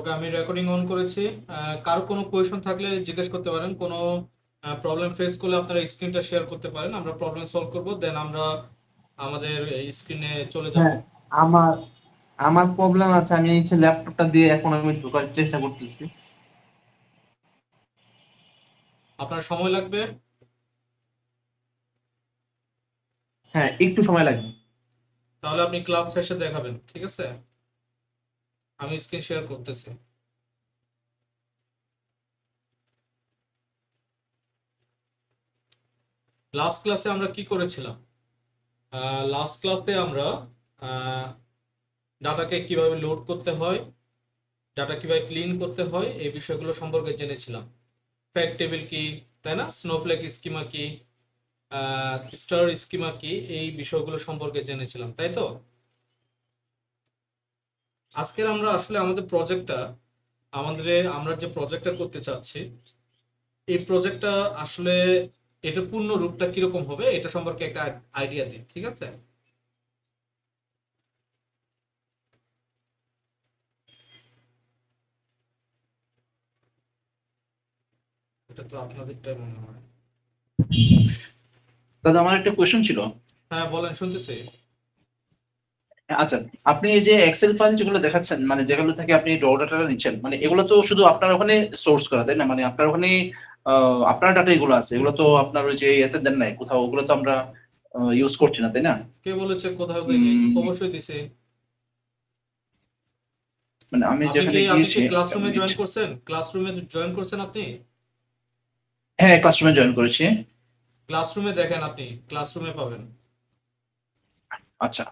ওকে, আমি recording on করেছি। কারো কোনো কোয়েশন থাকলে জিজ্ঞেস করতে পারেন। কোনো প্রবলেম ফেস করলে আপনারা স্ক্রিনটা শেয়ার করতে পারেন, আমরা প্রবলেম সলভ করব, দেন আমরা আমাদের স্ক্রিনে চলে যাব। হ্যাঁ, আমার আমার প্রবলেম আছে, আমি হচ্ছে ল্যাপটপটা দিয়ে এখন আমি ঢোকার চেষ্টা করতেছি। আপনার সময় লাগবে। হ্যাঁ, একটু সময় লাগবে। তাহলে আপনি ক্লাস শেষে দেখাবেন, ঠিক আছে? আমি স্ক্রিন শেয়ার করতেছি। লাস্ট ক্লাসে আমরা কি করেছিলাম? লাস্ট ক্লাসে আমরা ডাটাকে কিভাবে লোড করতে হয়, ডাটা কিভাবে ক্লিন করতে হয়, এই বিষয়গুলো সম্পর্কে জেনেছিলাম। ফ্যাক্ট টেবিল কি, তাই না? স্নোফ্লেক স্কিমা কি, স্টার স্কিমা কি, এই বিষয়গুলো সম্পর্কে জেনেছিলাম, তাই তো? আজকের আমরা আসলে আমাদের প্রজেক্টটা, আমরা যে প্রজেক্টটা করতে চাচ্ছি, এই প্রজেক্টটা আসলে এটার পূর্ণ রূপটা কিরকম হবে এটা সম্পর্কে একটা আইডিয়া দিই, ঠিক আছে? এটা তো আপনাদেরটাই মনে হয়। দাদা, আমার একটা কোয়েশ্চন ছিল। হ্যাঁ, বলেন, শুনতেছি। আচ্ছা, আপনি এই যে এক্সেল ফাইল যেগুলো দেখাচ্ছেন, মানে যেগুলো থেকে আপনি র ডাটাটা নিচ্ছেন, মানে এগুলো তো শুধু আপনার ওখানে সোর্স করা, তাই না? মানে আপনার ওখানে আপনার ডাটা এগুলো আছে, এগুলো তো আপনার ওই যে এতে দেন নাই কোথাও, ওগুলো তো আমরা ইউজ করছি না, তাই না? কে বলেছে কোথাও দেয়নি? উম, অবশ্যই দিছে। মানে আমি যেখানে আপনি গিয়েছি কি আমি ক্লাসরুমে জয়েন নিচ্ছি। করছেন? ক্লাসরুমে জয়েন করছেন আপনি? হ্যাঁ, ক্লাসরুমে জয়েন করেছি। ক্লাসরুমে দেখেন, আপনি ক্লাসরুমে পাবেন। আচ্ছা,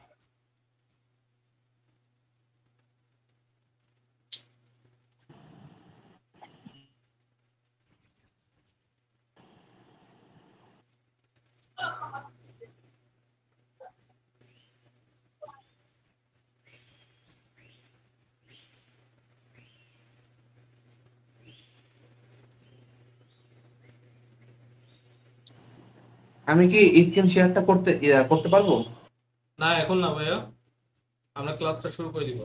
আমি কি স্ক্রিন শেয়ারটা করতে পারবো? না, এখন না ভাইয়া, আমরা ক্লাসটা শুরু করে দিব।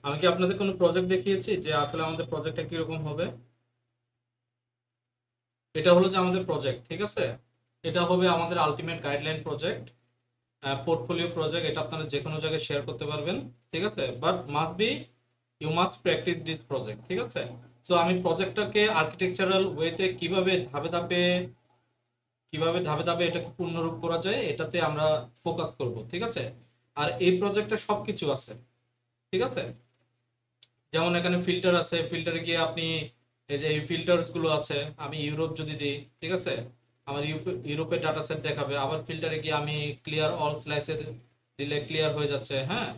আমি কি আপনাদের কোনো প্রজেক্ট দেখিয়েছি যে আসলে আমাদের প্রজেক্টটা কিরকম হবে? এটা হলো যে আমাদের প্রজেক্ট, ঠিক আছে? এটা হবে আমাদের ultimate guideline project, portfolio project. এটা আপনারা যে কোনো জায়গায় শেয়ার করতে পারবেন, ঠিক আছে? But must be, you must practise this project, ঠিক আছে? সো আমি প্রজেক্টটাকে আর্কিটেকচারাল ওয়েতে কিভাবে ধাপে ধাপে এটাকে পূর্ণরূপ করা যায় এটাতে আমরা ফোকাস করব, ঠিক আছে? আর এই প্রজেক্টে সবকিছু আছে, ঠিক আছে? যেমন এখানে ফিল্টার আছে, ফিল্টারে গিয়ে আপনি এই যে এই ফিল্টারস গুলো আছে, আমি ইউরোপ যদি দিই, ঠিক আছে, আমার ইউরোপের ডাটা সেট দেখাবে। আবার ফিল্টারে গিয়ে আমি ক্লিয়ার অল স্লাইসে দিলে ক্লিয়ার হয়ে যাচ্ছে, হ্যাঁ।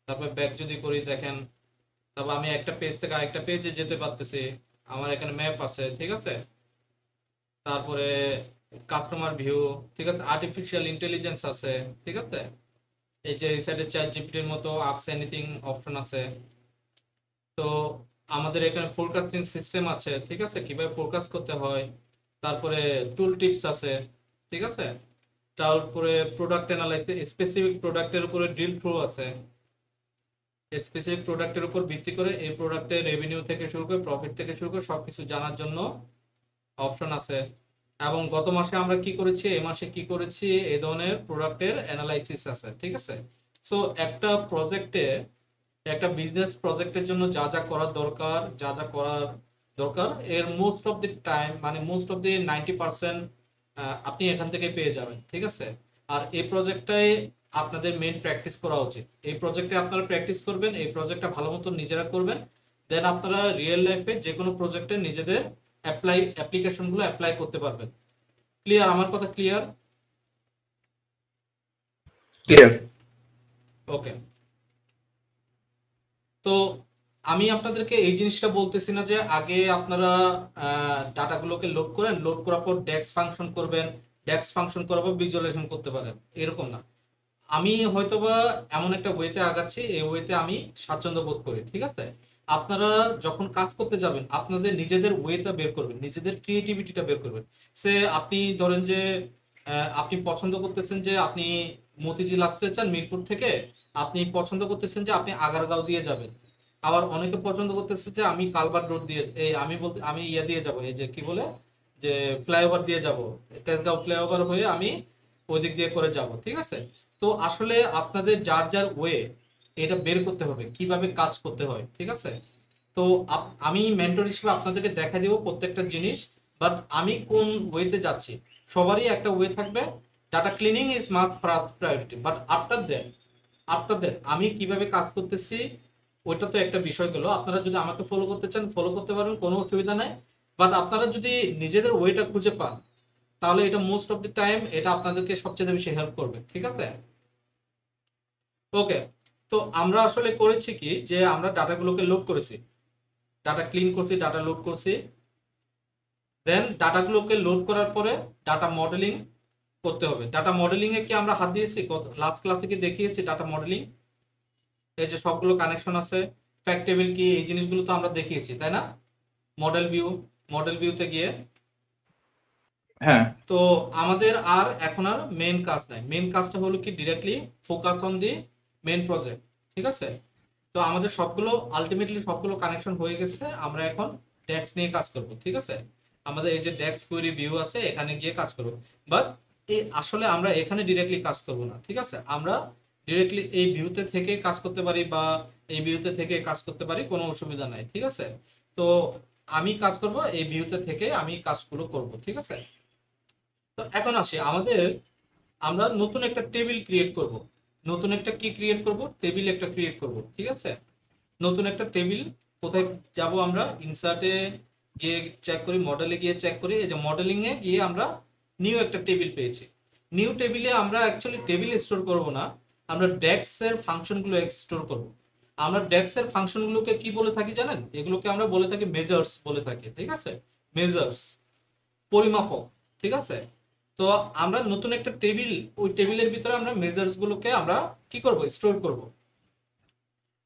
তারপর ব্যাক যদি করি, দেখেন, তারপর আমি একটা পেজ থেকে আরেকটা পেজে যেতে পারতেছি। আমার এখানে ম্যাপ আছে, ঠিক আছে। তারপরে কাস্টমার ভিউ, ঠিক আছে, আর্টিফিশিয়াল ইন্টেলিজেন্স আছে, ঠিক আছে। এই যে এই সাইডে চ্যাট জিপিটির মতো আস্ক এনিথিং অপশন আছে। তো আমাদের এখানে ফোরকাস্টিং সিস্টেম আছে, ঠিক আছে, কিভাবে ফোরকাস্ট করতে হয়। তারপরে টুল টিপস আছে, ঠিক আছে। তারপরে প্রোডাক্ট অ্যানালাইসিস, স্পেসিফিক প্রোডাক্টের উপরে ডিল থ্রু আছে। স্পেসিফিক প্রোডাক্টের উপর ভিত্তি করে এই প্রোডাক্টের রেভিনিউ থেকে শুরু করে প্রফিট থেকে শুরু করে সবকিছু জানার জন্য অপশন আছে। এবং গত মাসে আমরা কি করেছি, এই মাসে কি করেছি, এই ধরনের প্রোডাক্টের অ্যানালাইসিস আছে, ঠিক আছে। সো একটা বিজনেস প্রজেক্টের জন্য যা যা করার দরকার, এর মোস্ট অফ দি টাইম, মানে মোস্ট অফ দি 90% আপনি এখান থেকে পেয়ে যাবেন, ঠিক আছে। আর এই প্রজেক্টটাই আপনাদের মেইন প্র্যাকটিস করা উচিত। এই প্রজেক্টে আপনারা প্র্যাকটিস করবেন, এই প্রজেক্টটা ভালো মতো নিজেরা করবেন, দেন আপনারা রিয়েল লাইফে যে কোনো প্রজেক্টে নিজেদের অ্যাপ্লিকেশনগুলো অ্যাপ্লাই করতে পারবেন। ক্লিয়ার? আমার কথা ক্লিয়ার? ক্লিয়ার। ওকে। তো আমি আপনাদেরকে এই জিনিসটা বলতেছি না যে আগে আপনারা ডাটাগুলোকে লোড করেন, লোড করার পর ডেক্স ফাংশন করবেন, ডেক্স ফাংশন করার পর ভিজুয়ালাইজেশন করতে পারেন, এরকম না। আমি হয়তোবা এমন একটা ওয়েতে আগাচ্ছি, এই ওয়েতে আমি স্বাচ্ছন্দ্য বোধ করি, ঠিক আছে। আপনারা যখন কাজ করতে যাবেন আপনাদের নিজেদের ওয়েটা বের করবেন, নিজেদের ক্রিয়েটিভিটিটা বের করবেন। সে আপনি ধরেন যে আপনি পছন্দ করতেছেন যে আপনি মতিঝিল আসতে চান মিরপুর থেকে, আপনি পছন্দ করতেছেন যে আপনি আগারগাঁও দিয়ে যাবেন। আবার অনেকে পছন্দ করতেছে যে আমি কালভার্ট রোড দিয়ে, এই আমি ইয়ে দিয়ে যাব, এই যে কি বলে, যে ফ্লাইওভার দিয়ে যাব, তেজগাঁও ফ্লাইওভার হয়ে আমি ওই দিক দিয়ে করে যাব, ঠিক আছে। তো আসলে আপনাদের যার যার ওয়ে এটা বের করতে হবে কিভাবে কাজ করতে হয়, ঠিক আছে। তো আমি মেন্টর হিসেবে আপনাদেরকে দেখা দিব প্রত্যেকটা জিনিস, বাট আমি কোন ওয়েতে যাচ্ছি, সবারই একটা ওয়ে থাকবে। Data cleaning is must first priority, but after that আমি কিভাবে কাজ করতেছি ওইটা তো একটা বিষয় গেল। আপনারা যদি আমাকে ফলো করতে চান ফলো করতে পারেন, কোনো অসুবিধা নাই। বাট আপনারা যদি নিজেদের ওয়েটা খুঁজে পান তাহলে এটা মোস্ট অফ দ্য টাইম এটা আপনাদেরকে সবচেয়ে বেশি হেল্প করবে, ঠিক আছে। ওকে, তো আমরা আসলে করেছি কি যে আমরা ডাটাগুলোকে লোড করেছি, ডাটা ক্লিন করছি, ডাটা লোড করছি। দেন ডাটাগুলোকে লোড করার পরে ডাটা মডেলিং করতে হবে। ডাটা মডেলিং এ কি আমরা হাত দিয়েছি? লাস্ট ক্লাসে কি দেখিয়েছি ডাটা মডেলিং? এই যে সবগুলো কানেকশন আছে, ফ্যাক্ট টেবিল কি, এই জিনিসগুলো তো আমরা দেখিয়েছি, তাই না? মডেল ভিউতে গিয়ে হ্যাঁ, তো আমাদের আর এখন আর মেন কাজ নাই। মেন কাজটা হলো কি directly focus on the main project, ঠিক আছে। তো আমাদের সবগুলো আলটিমেটলি সবগুলো কানেকশন হয়ে গেছে, আমরা এখন ডেক্স নিয়ে কাজ করব, ঠিক আছে। আমাদের এই যে ডেক্স কোয়েরি ভিউ আছে এখানে গিয়ে কাজ করব। বাট এই আসলে আমরা এখানে ডিরেক্টলি কাজ করব না, ঠিক আছে। আমরা ডিরেক্টলি এই ভিউতে থেকে কাজ করতে পারি বা এই ভিউতে থেকে কাজ করতে পারি, কোনো অসুবিধা নাই, ঠিক আছে। তো আমি কাজ করব এই ভিউতে থেকে, আমি কাজগুলো করব, ঠিক আছে। তো এখন আসি আমাদের, আমরা নতুন একটা টেবিল ক্রিয়েট করব। নতুন একটা কি ক্রিয়েট করব? টেবিল একটা ক্রিয়েট করব, ঠিক আছে। নতুন একটা টেবিল কোথায় যাব? আমরা ইনসার্টে গিয়ে চেক করি, মডেলে গিয়ে চেক করি, এই যে মডেলিং এ গিয়ে আমরা নিউ একটা টেবিল পেয়েছি। নিউ টেবিলে আমরা অ্যাকচুয়ালি টেবিল স্টোর করব না, আমরা ডেক্স এর ফাংশনগুলো স্টোর করব। আমরা ডেক্স এর ফাংশনগুলোকে কি বলে থাকি জানেন? এগুলোকে আমরা বলে থাকি মেজার্স বলে থাকি, ঠিক আছে। মেজার্স, পরিমাপক, ঠিক আছে। তো আমরা নতুন একটা টেবিল, ওই টেবিলের ভিতরে আমরা মেজার্স গুলোকে আমরা কি করব? স্টোর করব।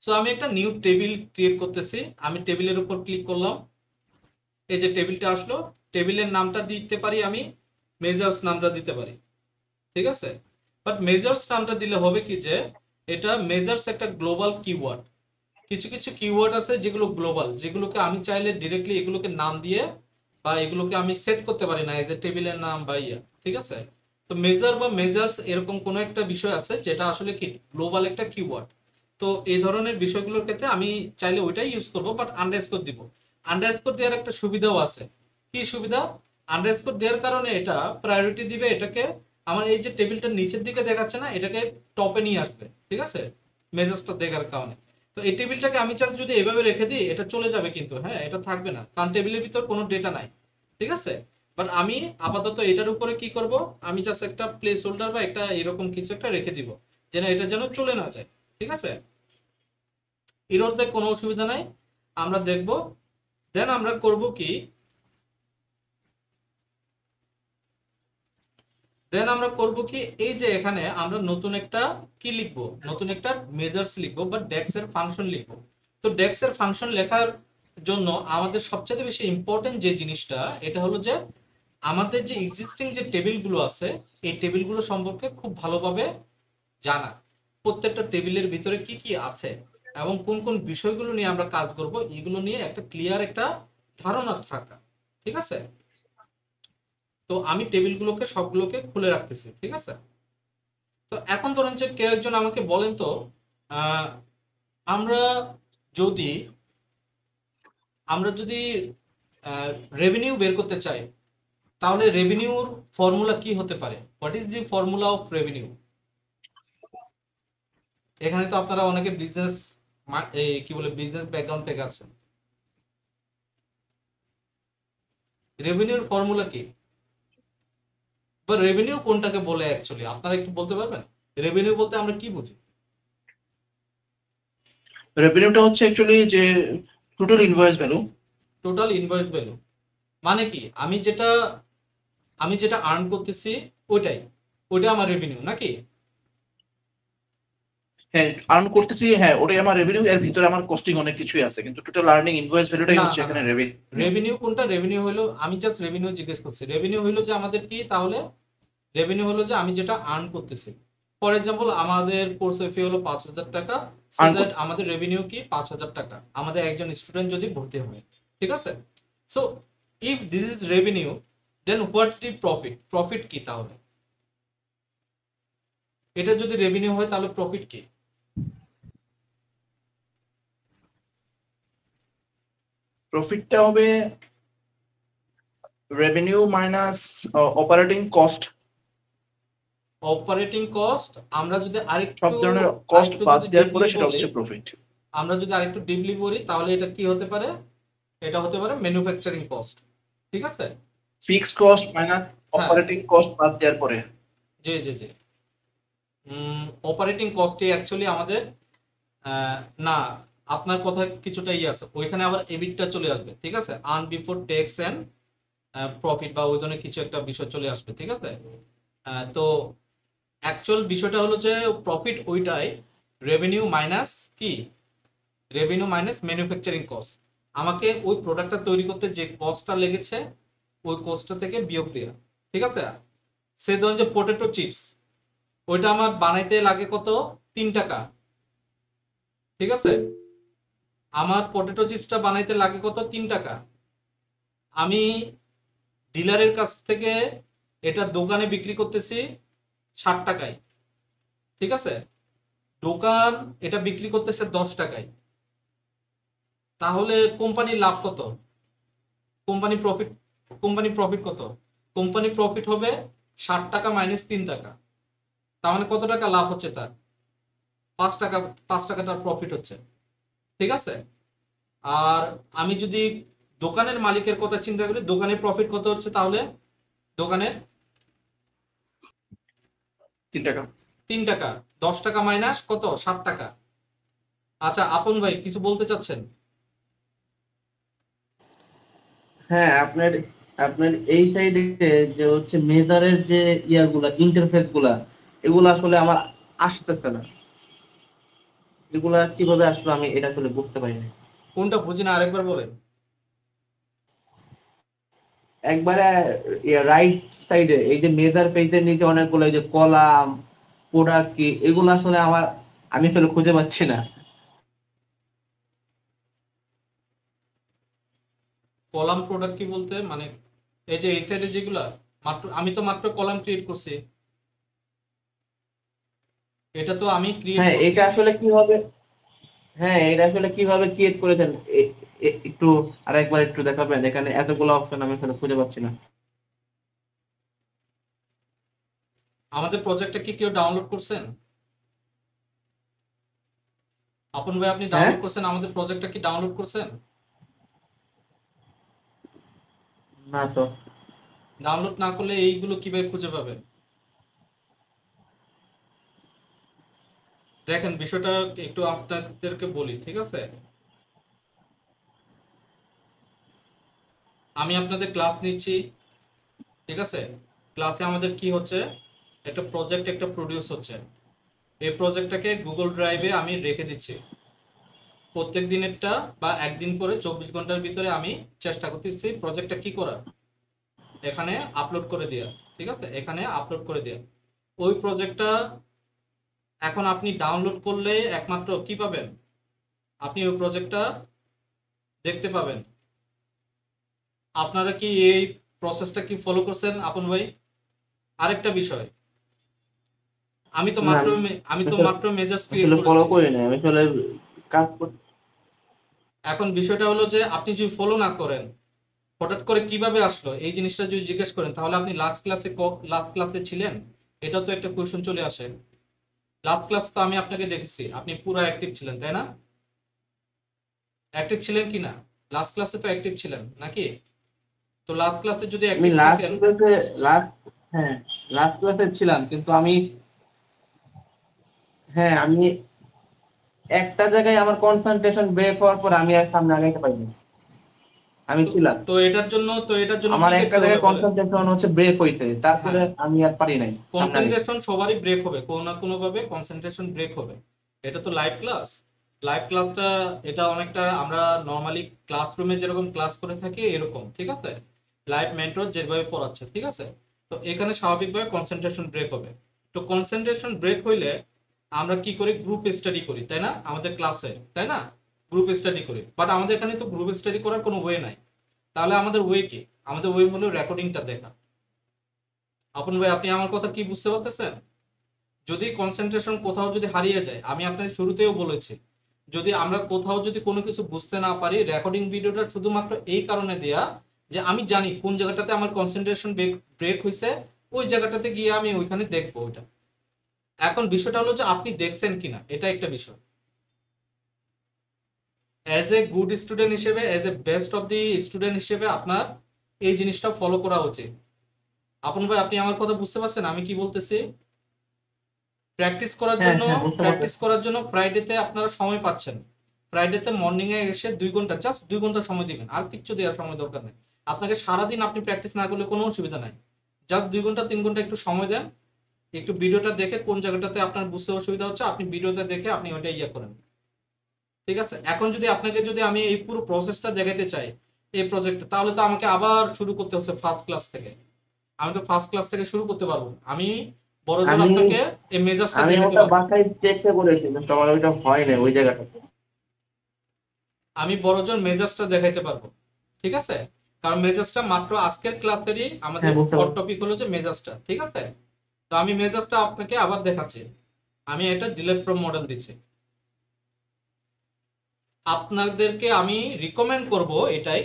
সো আমি একটা নিউ টেবিল ক্রিয়েট করতেছি, আমি টেবিলের উপর ক্লিক করলাম, এই যে টেবিলটা আসলো। টেবিলের নামটা দিতে পারি আমি মেজার্স নামটা দিতে পারি, ঠিক আছে। বাট মেজার্স নামটা দিলে হবে কি যে এটা মেজার্স একটা গ্লোবাল কিওয়ার্ড। কিছু কিছু কিওয়ার্ড আছে যেগুলো গ্লোবাল, যেগুলোকে আমি চাইলে ডিরেক্টলি এগুলোকে নাম দিয়ে বা এগুলোকে আমি সেট করতে পারি না, এই যে টেবিলের নাম বা ইয়া, ঠিক আছে। তো মেজার বা মেজার্স এরকম কোনো একটা বিষয় আছে যেটা আসলে কি গ্লোবাল একটা কিওয়ার্ড। তো এই ধরনের বিষয়গুলোর ক্ষেত্রে আমি চাইলে ওইটাই ইউজ করব, বাট আন্ডারস্কোর দিব। আন্ডারস্কোর দেওয়ার একটা সুবিধাও আছে। কি সুবিধা? আন্ডারস্কোর দেওয়ার কারণে এটা প্রায়োরিটি দিবে এটাকে, আমার এই যে টেবিলটা নিচের দিকে দেখাচ্ছে না, এটাকে টপে নিয়ে আসবে, ঠিক আছে, মেজার্সটা দেখার কারণে। তো এই টেবিলটাকে আমি চাই যদি এভাবে রেখে দিই এটা চলে যাবে, কিন্তু হ্যাঁ এটা থাকবে না, কারণ টেবিলের ভিতর কোনো ডেটা নাই, ঠিক আছে। বাট আমি আপাতত এটার উপরে কি করব, আমি জাস্ট একটা প্লেস হোল্ডার বা একটা এরকম কিছু একটা রেখে দিব, যেন এটা যেন চলে না যায়, ঠিক আছে। এরোর দেখ কোনো অসুবিধা নাই, আমরা দেখব। দেন আমরা করব কি, এই যে এখানে আমরা নতুন একটা কি লিখবো, নতুন একটা মেজার্স লিখবো বা ডেক্স এর ফাংশন লিখবো। তো ডেক্স এর ফাংশন লেখার জন্য আমাদের সবচেয়ে বেশি ইম্পর্টেন্ট যে জিনিসটা এটা হলো যে আমাদের যে এক্সিস্টিং যে টেবিলগুলো আছে এই টেবিলগুলো সম্পর্কে খুব ভালোভাবে জানা, প্রত্যেকটা টেবিলের ভিতরে কি কি আছে এবং কোন কোন বিষয়গুলো নিয়ে আমরা কাজ করব এগুলো নিয়ে একটা ক্লিয়ার একটা ধারণা থাকা, ঠিক আছে। তো আমি টেবিলগুলোকে সবগুলোকে খুলে রাখতেছি, ঠিক আছে। তো এখন ধরেন যে কেউ একজন আমাকে বলেন তো, আহ, আমরা যদি আমরা যদি রেভিনিউ বের করতে চাই তাহলে রেভিনিউর ফর্মুলা কি হতে পারে? What is the formula of revenue? এখানে তো আপনারা অনেকে বিজনেস, এই কি বলে, বিজনেস ব্যাকগ্রাউন্ড থেকে আছেন। রেভিনিউর ফর্মুলা কি বা রেভিনিউ কোনটাকে বলে অ্যাকচুয়ালি আপনারা একটু বলতে পারবেন? রেভিনিউ বলতে আমরা কি বুঝি? রেভিনিউটা হচ্ছে অ্যাকচুয়ালি যে total invoice value. Total invoice value মানে কি, আমি যেটা আর্ন করতেছি ওইটাই, ওইটা আমার রেভিনিউ নাকি? হ্যাঁ, আর্ন করতেছি, হ্যাঁ ওটাই আমার রেভিনিউ। এর ভিতরে আমার কস্টিং অনেক কিছুই আছে, কিন্তু টোটাল আর্নিং ইনভয়েস ভ্যালুটাই না হচ্ছে না না, এখানে রেভিনিউ। রেভিনিউ কোনটা? রেভিনিউ হলো, আমি জাস্ট রেভিনিউ জিজ্ঞেস করছি। রেভিনিউ হলো যে আমাদের কি তাহলে, রেভিনিউ হলো যে আমি যেটা আর্ন করতেছি। ফর এক্সাম্পল আমাদের কোর্স ফি হলো 5,000 টাকা, সো আর্ন দ্যাট করতেছি। আমাদের রেভিনিউ কি 5,000 টাকা আমাদের একজন স্টুডেন্ট যদি ভর্তি হয়, ঠিক আছে? So if this is revenue, then what's the profit? Profit কি তাহলে? এটা যদি রেভিনিউ হয় তাহলে প্রফিট কি? প্রফিটটা হবে revenue minus operating cost. Operating cost আমরা যদি সব আরেকটু ধরনের কস্ট আরেকটু বাদ যদি দেওয়ার পরে ডিপলি সেটা বলি, হচ্ছে প্রফিট। আমরা যদি আরেকটু ডিপলি বলি তাহলে এটা কি হতে পারে? এটা হতে পারে ম্যানুফ্যাকচারিং কস্ট, ঠিক আছে? ফিক্সড কস্ট মাইনাস হ্যাঁ, অপারেটিং কস্ট বাদ দেওয়ার পরে। জি জি জি। অপারেটিং কস্টে অ্যাকচুয়ালি আমাদের আহ, না, আপনার কথা কিছুটা ইয়ে আছে, ওইখানে আবার এবিটটা চলে আসবে, ঠিক আছে? Earn before tax and profit বা ওই ধরনের কিছু একটা বিষয় চলে আসবে, ঠিক আছে? তো অ্যাকচুয়াল বিষয়টা হলো যে প্রফিট ওইটাই, রেভিনিউ মাইনাস কি, রেভিনিউ মাইনাস ম্যানুফ্যাকচারিং কস্ট। আমাকে ওই প্রোডাক্টটা তৈরি করতে যে কস্টটা লেগেছে ওই কস্টটা থেকে বিয়োগ দেওয়া, ঠিক আছে? সে ধরুন যে পটেটো চিপস, ওইটা আমার বানাইতে লাগে কত? 3 টাকা, ঠিক আছে? আমার পটেটো চিপসটা বানাইতে লাগে কত? 3 টাকা। আমি ডিলারের কাছ থেকে এটা দোকানে বিক্রি করতেছি 60 টাকায়, ঠিক আছে? দোকান এটা বিক্রি করতেছে 10 টাকায়। তাহলে কোম্পানির লাভ কত? কোম্পানি প্রফিট, কোম্পানি প্রফিট কত? কোম্পানি প্রফিট হবে 60 টাকা মাইনাস 3 টাকা। তার মানে কত টাকা লাভ হচ্ছে তার? 5 টাকা, 5 টাকা তার প্রফিট হচ্ছে, ঠিক আছে? আর আমি যদি দোকানের মালিকের কথা চিন্তা করি, দোকানের প্রফিট কত হচ্ছে তাহলে? দোকানের 3 টাকা। 3 টাকা, 10 টাকা মাইনাস কত? 60 টাকা। আচ্ছা আপন ভাই কিছু বলতে চাচ্ছেন? হ্যাঁ, আপনার আপনার এই সাইডে যে হচ্ছে মেজারের যে ইয়াগুলা ইন্টারফেস গুলা, এগুলো আসলে আমার আসতেছে না। এগুলা কিভাবে আসলে আমি এটা আসলে বুঝতে পারি না। কোনটা বুঝি না, আরেকবার বলেন। একবারে রাইট সাইডে এই যে মেজার পেজের নিচে অনেকগুলো এই যে কলাম, প্রোডাক্ট কি, এগুলো আসলে আমি আসলে খুঁজে পাচ্ছি না। কলাম প্রোডাক্ট কি বলতে মানে? এই যে এই সাইডে যেগুলা, মাত্র আমি তো মাত্র কলাম ক্রিয়েট করছি, এটা তো আমি ক্রিয়েট হ্যাঁ, করছি। এটা আসলে কিভাবে, হ্যাঁ এটা আসলে কিভাবে ক্রিয়েট করেছেন একটু আরেকবার একটু দেখাবেন? এখানে এতগুলো অপশন আমি এখানে খুঁজে পাচ্ছি না। আমাদের প্রজেক্টটা কি কেউ ডাউনলোড করছেন? আপন ভাই আপনি হ্যাঁ, ডাউনলোড করছেন? আমাদের প্রজেক্টটা কি ডাউনলোড করছেন? না তো। ডাউনলোড না করলে এইগুলো কিভাবে খুঁজে পাবেন? দেখেন বিষয়টা একটু আপনাদেরকে বলি, ঠিক আছে? আমি আপনাদের ক্লাস নিচ্ছি, ঠিক আছে? ক্লাসে আমাদের কি হচ্ছে, একটা প্রজেক্ট একটা প্রডিউস হচ্ছে। এই প্রজেক্টটাকে গুগল ড্রাইভে আমি রেখে দিচ্ছি। প্রত্যেক দিনেরটা বা একদিন করে 24 ঘন্টার ভিতরে আমি চেষ্টা করতেছি প্রজেক্টটা কি করার, এখানে আপলোড করে দেওয়া, ঠিক আছে? এখানে আপলোড করে দেওয়া। ওই প্রজেক্টটা এখন আপনি ডাউনলোড করলে একমাত্র কি পাবেন, আপনি ওই প্রজেক্টটা দেখতে পাবেন। আপনারা কি এই প্রসেসটা কি ফলো করছেন আপন ভাই? আরেকটা বিষয়, আমি তো না, মাত্র আমি আমি তো আসলে মাত্র মেজাজ ক্রিয়েট আসলে ফলো করেছি। করি না, আমি আসলে কাজ এখন বিষয়টা হলো যে আপনি যদি ফলো না করেন, হঠাৎ করে কিভাবে আসলো এই জিনিসটা যদি জিজ্ঞেস করেন, তাহলে আপনি লাস্ট ক্লাসে ছিলেন, এটা তো একটা কোয়েশ্চেন চলে আসে। লাস্ট ক্লাস তো আমি আপনাকে দেখেছি আপনি পুরো অ্যাক্টিভ ছিলেন, তাই না? অ্যাক্টিভ ছিলেন কি না? লাস্ট ক্লাসে তো অ্যাক্টিভ ছিলেন নাকি? তো লাস্ট ক্লাসে যদি আমি অ্যাক্টিভ লাস্ট থাকেন, ক্লাসে লাস্ট হ্যাঁ লাস্ট ক্লাসে ছিলাম, কিন্তু আমি হ্যাঁ আমি একটা জায়গায় আমার কনসেন্ট্রেশন ব্রেক হওয়ার পর আমি আর সামনে আগাইতে পারিনি, আমি তো ছিলাম। তো এটার জন্য আমার কি একটা করতে হবে জায়গায় বলেন? কনসেন্ট্রেশন হচ্ছে ব্রেক হইতে, তারপরে হ্যাঁ, আমি আর পারি নাই সামনে আগাইতে। কনসেন্ট্রেশন সবারই ব্রেক হবে, কোনো না কোনো ভাবে কনসেন্ট্রেশন ব্রেক হবে। এটা তো লাইভ ক্লাস। লাইভ ক্লাসটা এটা অনেকটা আমরা নর্মালি ক্লাসরুমে যেরকম ক্লাস করে থাকি এরকম, ঠিক আছে? লাইভ মেন্টর যেভাবে পড়াচ্ছে, ঠিক আছে? তো এখানে স্বাভাবিকভাবে কনসেন্ট্রেশন ব্রেক হবে। তো কনসেন্ট্রেশন ব্রেক হইলে আমরা কি করি? গ্রুপ স্টাডি করি, তাই না? আমাদের ক্লাসে, তাই না? গ্রুপ স্টাডি করি, বাট আমাদের এখানে তো গ্রুপ স্টাডি করার কোনো ওয়ে নাই। তাহলে আমাদের ওয়ে কি? আমাদের ওয়ে হলো রেকর্ডিংটা দেখা। আপন ভাই, আপনি আমার কথা কি বুঝতে পারতেছেন? যদি কনসেন্ট্রেশন কোথাও যদি হারিয়ে যায়, আমি আপনাকে শুরুতেও বলেছি, যদি আমরা কোথাও যদি কোনো কিছু বুঝতে না পারি, রেকর্ডিং ভিডিওটা শুধুমাত্র এই কারণে দেয়া যে আমি জানি কোন জায়গাটাতে আমার কনসেন্ট্রেশন ব্রেক হয়েছে, ওই জায়গাটাতে গিয়ে আমি ওইখানে দেখবো ওইটা। এখন বিষয়টা হলো যে আপনি দেখছেন কিনা, এটা একটা বিষয়। অ্যাজ এ গুড স্টুডেন্ট হিসেবে, as a best of the student হিসেবে আপনার এই জিনিসটা ফলো করা উচিত। আপন ভাই, আপনি আমার কথা বুঝতে পারছেন আমি কি বলতেছি? প্র্যাকটিস করার হ্যাঁ জন্য হ্যাঁ, বুঝতে প্র্যাকটিস পারতেছি। করার জন্য ফ্রাইডেতে আপনারা সময় পাচ্ছেন। ফ্রাইডেতে মর্নিং এ এসে 2 ঘন্টা, জাস্ট 2 ঘন্টা সময় দিবেন, আর কিচ্ছু দেওয়ার সময় দরকার নেই। আপনাকে সারাদিন আপনি প্র্যাকটিস না করলে কোনো অসুবিধা নাই। জাস্ট 2 ঘন্টা 3 ঘন্টা একটু সময় দেন, একটু ভিডিওটা দেখে কোন জায়গাটাতে আপনার বুঝতে অসুবিধা হচ্ছে আপনি ভিডিওতে দেখে আপনি ওইটা ইয়ে করেন, ঠিক আছে? এখন যদি আপনাকে যদি আমি এই পুরো প্রসেসটা দেখাতে চাই এই প্রজেক্টে, তাহলে তো আমাকে আবার শুরু করতে হচ্ছে ফার্স্ট ক্লাস থেকে। আমি তো ফার্স্ট ক্লাস থেকে শুরু করতে পারবো না। আমি বড়জোর আমি আপনাকে এই মেজাজটা আমি দেখাতে ওটা পারবো। বাসায় চেষ্টা করেছি, কিন্তু আমার ওইটা হয় না ওই জায়গাটাতে। আমি বড়জোর মেজাজটা দেখাইতে পারবো, ঠিক আছে? কারণ মেজাজটা মাত্র আজকের ক্লাসেরই আমাদের হ্যাঁ, বুঝতে হট পারছি। টপিক হলো যে মেজাজটা, ঠিক আছে? তো আমি মেজাজটা আপনাকে আবার দেখাচ্ছি। আমি এটা ডিলেট ফ্রম মডেল দিচ্ছি। আপনাদেরকে আমি রিকমেন্ড করব এটাই,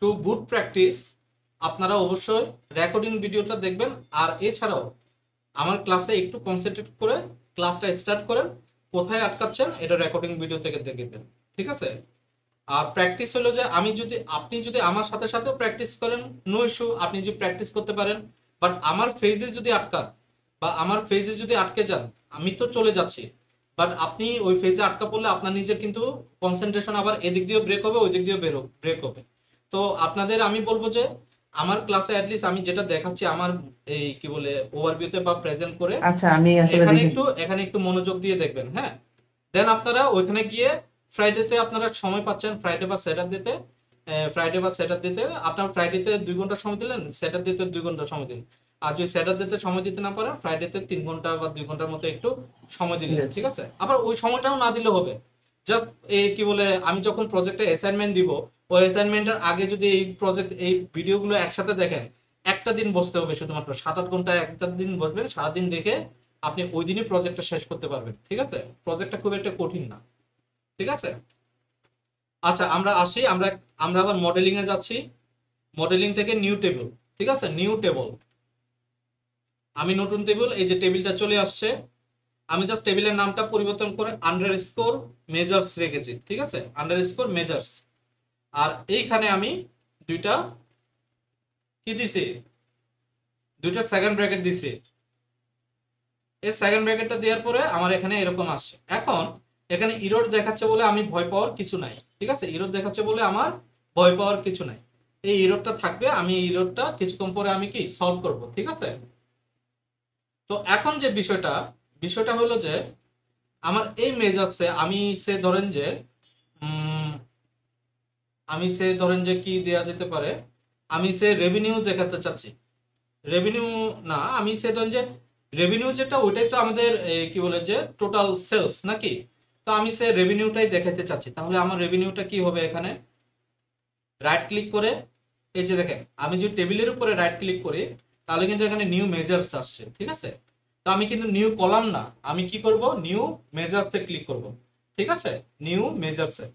টু গুড প্র্যাকটিস। আপনারা অবশ্যই রেকর্ডিং ভিডিওটা দেখবেন, আর এছাড়াও আমার ক্লাসে একটু কনসেন্ট্রেট করে ক্লাসটা স্টার্ট করেন। কোথায় আটকাচ্ছেন এটা রেকর্ডিং ভিডিও থেকে দেখবেন, ঠিক আছে? আর প্র্যাকটিস হলো যে আপনি যদি আমার সাথে সাথেও প্র্যাকটিস করেন, নো ইস্যু, আপনি যদি প্র্যাকটিস করতে পারেন। বাট আমার ফেজে যদি আটকান বা আমার ফেজে যদি আটকে যান, আমি তো চলে যাচ্ছি, বাট আপনি ওই ফেজে আটকা পড়লে আপনার নিজের কিন্তু কনসেন্ট্রেশন আবার এদিক দিয়েও ব্রেক হবে, ওই দিক দিয়েও ব্রেক হবে। তো আপনাদের আমি বলবো যে আমার ক্লাসে অ্যাটলিস্ট আমি যেটা দেখাচ্ছি আমার এই কি বলে ওভারভিউতে বা প্রেজেন্ট করে, আচ্ছা, আমি আসলে এখানে দেখি। একটু এখানে একটু মনোযোগ দিয়ে দেখবেন, হ্যাঁ? দেন আপনারা ওইখানে গিয়ে ফ্রাইডেতে আপনারা সময় পাচ্ছেন, ফ্রাইডে বা স্যাটারডেতে আপনার ফ্রাইডেতে 2 ঘন্টা সময় দিলেন, স্যাটারডেতে 2 ঘন্টা সময় দিন। আর যদি স্যাটারডেতে সময় দিতে না পারেন, ফ্রাইডেতে 3 ঘন্টা বা 2 ঘন্টার মতো একটু সময় ঠিক দিলেন, আছে। ঠিক আছে? আবার ওই সময়টাও না দিলে হবে। জাস্ট এই কি বলে আমি যখন প্রজেক্টে অ্যাসাইনমেন্ট দিব, ওই অ্যাসাইনমেন্টের আগে যদি এই ভিডিওগুলো একসাথে দেখেন, একটা দিন বসতে হবে, শুধুমাত্র 7-8 ঘন্টা একটা দিন বসবেন, সারাদিন দেখে আপনি ওই দিনই প্রজেক্টটা শেষ করতে পারবেন, ঠিক আছে? প্রজেক্টটা খুব একটা কঠিন না, ঠিক আছে? আচ্ছা, আমরা আসি, আমরা আবার মডেলিং এ যাচ্ছি। মডেলিং থেকে নিউ টেবিল, ঠিক আছে? নিউ টেবিল, আমি নতুন টেবিল, এই যে টেবিলটা চলে আসছে। আমি জাস্ট টেবিলের নামটা পরিবর্তন করে আন্ডারস্কোর মেজার্স রেখেছি, ঠিক আছে? Underscore measures. আর এইখানে আমি দুইটা কি দিছি? দুইটা সেকেন্ড ব্র্যাকেট দিছি। এই সেকেন্ড ব্র্যাকেটটা দেওয়ার পরে আমার এখানে এরকম আসছে। এখন এখানে ইরর দেখাচ্ছে বলে আমি ভয় পাওয়ার কিছু নাই, ঠিক আছে? ইরর দেখাচ্ছে বলে আমার ভয় পাওয়ার কিছু নাই। এই ইররটা থাকবে, আমি এই ইররটা কিছুক্ষণ পরে আমি কি সলভ করব, ঠিক আছে? তো এখন যে বিষয়টা হলো যে আমার এই মেজাজে উম, আমি সে ধরেন যে কি দেয়া যেতে পারে, আমি সে রেভিনিউ দেখাতে চাচ্ছি। রেভিনিউ না, আমি সে ধরেন যে রেভিনিউ যেটা ওইটাই তো আমাদের কি বলে যে টোটাল সেলস নাকি? তো আমি সে রেভিনিউটাই দেখাতে চাচ্ছি। তাহলে আমার রেভিনিউটা কি হবে? এখানে রাইট ক্লিক করে, এই যে দেখেন, আমি যদি টেবিলের উপরে রাইট ক্লিক করি তাহলে কিন্তু এখানে নিউ মেজার্স আসছে, ঠিক আছে? তো আমি কিন্তু নিউ কলাম না, আমি কি করব? নিউ মেজার্সে ক্লিক করব, ঠিক আছে? নিউ মেজার্সে।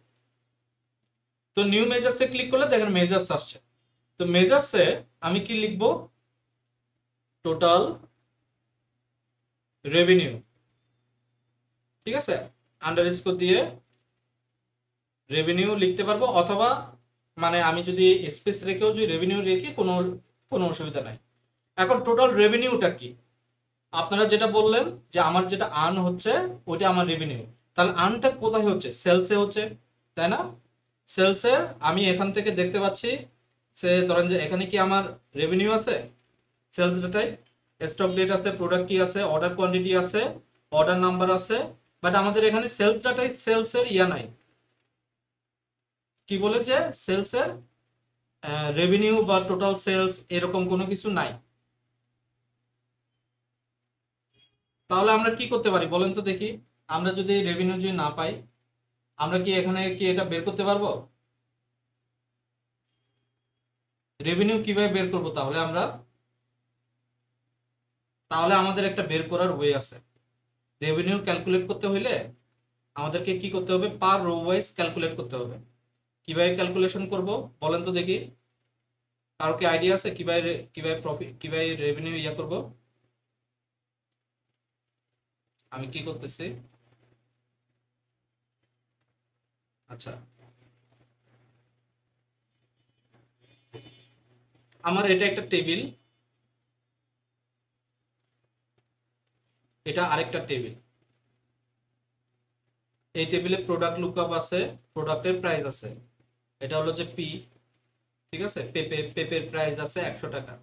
তো নিউ মেজার্সে ক্লিক করলে দেখেন মেজার্স আসছে। তো মেজার্সে আমি কি লিখবো? টোটাল রেভিনিউ, ঠিক আছে? আন্ডারস্কোর দিয়ে রেভিনিউ লিখতে পারবো, অথবা মানে আমি যদি স্পেস রেখেও যদি রেভিনিউ রেখে কোনো কোনো অসুবিধা নাই। এখন টোটাল রেভিনিউটা কি? আপনারা যেটা বললেন যে আমার যেটা আর্ন হচ্ছে ওইটা আমার রেভিনিউ। তাহলে আর্নটা কোথায় হচ্ছে? সেলসে হচ্ছে, তাই না? সেলসের আমি এখান থেকে দেখতে পাচ্ছি, সে ধরেন যে এখানে কি আমার রেভিনিউ আছে, সেলস ডাটায় স্টক ডেট আছে, প্রোডাক্ট কি আছে, অর্ডার কোয়ান্টিটি আছে, অর্ডার নাম্বার আছে, বাট আমাদের এখানে সেলস ডাটায় সেলসের ইয়া নাই, কি বলে যে সেলসের রেভিনিউ বা টোটাল সেলস এরকম কোনো কিছু নাই। তাহলে আমরা কি করতে পারি বলেন তো দেখি? আমরা যদি রেভিনিউ যদি না পাই, আমরা কি এখানে কি এটা বের করতে পারবো? রেভিনিউ কিভাবে বের করব? তাহলে আমাদের একটা বের করার ওয়ে আছে। রেভিনিউ ক্যালকুলেট করতে হইলে আমাদেরকে কি করতে হবে? পার রো ওয়াইজ ক্যালকুলেট করতে হবে। কিভাবে ক্যালকুলেশন করব বলেন তো দেখি? কারো কি আইডিয়া আছে কিভাবে প্রফিট, কিভাবে রেভিনিউ ইয়া করব? আমি কি করতেছি, আচ্ছা আমার এটা একটা টেবিল, এটা আরেকটা টেবিল। এই টেবিলে প্রোডাক্ট লুকআপ আছে, প্রোডাক্টের প্রাইস আছে, এটা হলো যে পি, ঠিক আছে? পেপের প্রাইস আছে 100 টাকা।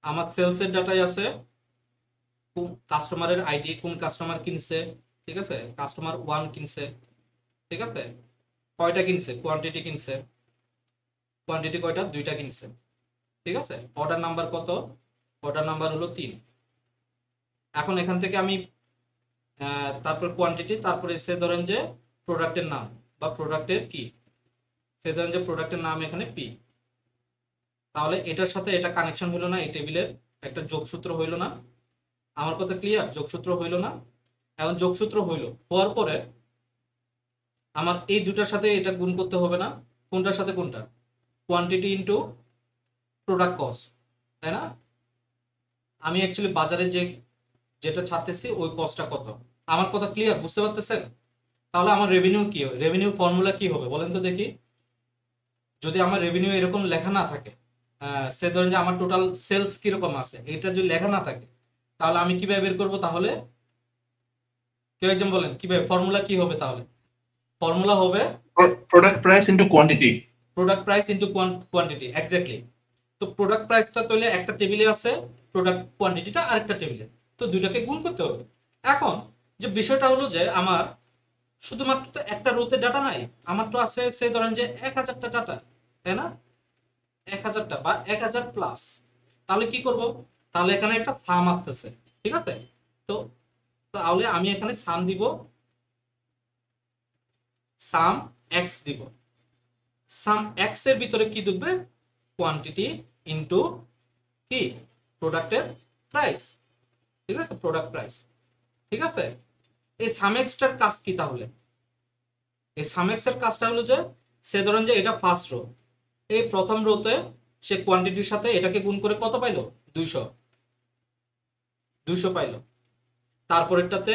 আমার সেলসের ডাটাই আছে কাস্টমারের আইডি, কোন কাস্টমার কিনছে, ঠিক আছে? কাস্টমার 1 কিনছে, ঠিক আছে? কয়টা কিনছে, কোয়ান্টিটি কিনছে, কোয়ান্টিটি কয়টা, 2টা কিনছে, ঠিক আছে? অর্ডার নাম্বার কত, অর্ডার নাম্বার হলো 3। এখন এখান থেকে আমি তারপর কোয়ান্টিটি, তারপরে সে ধরেন যে প্রোডাক্টের নাম বা প্রোডাক্টের কি, সে ধরেন যে প্রোডাক্টের নাম এখানে পি। তাহলে এটার সাথে এটা কানেকশন হলো না, এই টেবিলের একটা যোগসূত্র হইলো না? আমার কথা ক্লিয়ার? যোগসূত্র হইলো না? এখন যোগসূত্র হইলো, হওয়ার পরে আমার এই দুটার সাথে এটা গুণ করতে হবে না? কোনটার সাথে কোনটা? কোয়ান্টিটি ইনটু প্রোডাক্ট কস্ট, তাই না? আমি অ্যাকচুয়ালি বাজারে যেটা ছাড়তেছি ওই কস্টটা কত। আমার কথা ক্লিয়ার? বুঝতে পারতেছেন? তাহলে আমার রেভিনিউ কি হবে, রেভিনিউ ফর্মুলা কি হবে বলেন তো দেখি? যদি আমার রেভিনিউ এরকম লেখা না থাকে, সে ধরেন যে আমার টোটাল সেলস কিরকম আছে, এটা যদি লেখা না থাকে, তাহলে আমি কিভাবে বের করবো? তাহলে কেউ একজন বলেন কিভাবে, ফর্মুলা কি হবে? তাহলে ফর্মুলা হবে product price into quantity. Product price into quantity, exactly. তো প্রোডাক্ট প্রাইসটা তাহলে একটা টেবিলে আছে, প্রোডাক্ট কোয়ান্টিটিটা আরেকটা টেবিলে, তো দুইটাকে গুণ করতে হবে। এখন যে বিষয়টা হলো যে আমার শুধুমাত্র তো একটা রোতে ডাটা নাই, আমার তো আছে সে ধরেন যে 1000টা ডাটা, তাই না? 1000টা বা 1000 প্লাস। তাহলে কি করব? তাহলে এখানে একটা সাম আসতেছে, ঠিক আছে? তো তাহলে আমি এখানে সাম দিব, সাম এক্স দিব। সাম এক্স এর ভিতরে কি ঢুকবে? কোয়ান্টিটি ইনটু কি, প্রোডাক্টের প্রাইস, ঠিক আছে? প্রোডাক্ট প্রাইস, ঠিক আছে? এই সাম এক্সটার কাজ কি তাহলে? এই সাম এক্স এর কাজটা হলো যে সে ধরেন যে এটা ফার্স্ট রো, এই প্রথম রোতে সে কোয়ান্টিটির সাথে এটাকে গুণ করে কত পাইলো? 200 পাইলো। তারপরেরটাতে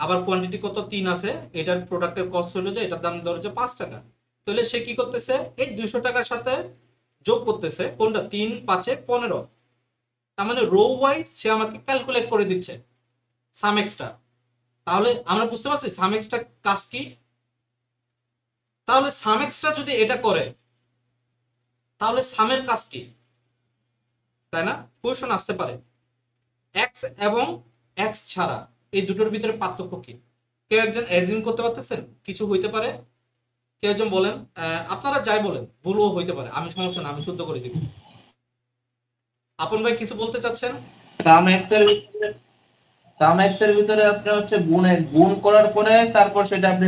আবার কোয়ান্টিটি কত? 3 আছে, এটার প্রোডাক্টের কস্ট হলো যে এটার দাম ধরো যে 5 টাকা। তাহলে সে কি করতেছে? এই 200 টাকার সাথে যোগ করতেছে কোনটা? 3 5 15। তার মানে রো ওয়াইজ সে আমাকে ক্যালকুলেট করে দিচ্ছে সাম এক্সটা। তাহলে আমরা বুঝতে পারছি সাম এক্সটা কাজ কি। তাহলে সাম এক্সটা যদি এটা করে তাহলে সামের কাজ কি, তাই না? কোশ্চেন আসতে পারে এক্স এবং এক্স ছাড়া এই দুটোর ভিতরে পার্থক্য কি? কেউ একজন এজিউম করতে পারতেছেন কিছু হইতে পারে? কেউ একজন বলেন, আপনারা যাই বলেন, ভুলও হইতে পারে, আমি সমস্যা না, আমি শুদ্ধ করে দিব। আপন ভাই কিছু বলতে চাচ্ছেন? সাম এক্স এর ভিতরে আপনি হচ্ছে গুণ করার পরে তারপর সেটা আপনি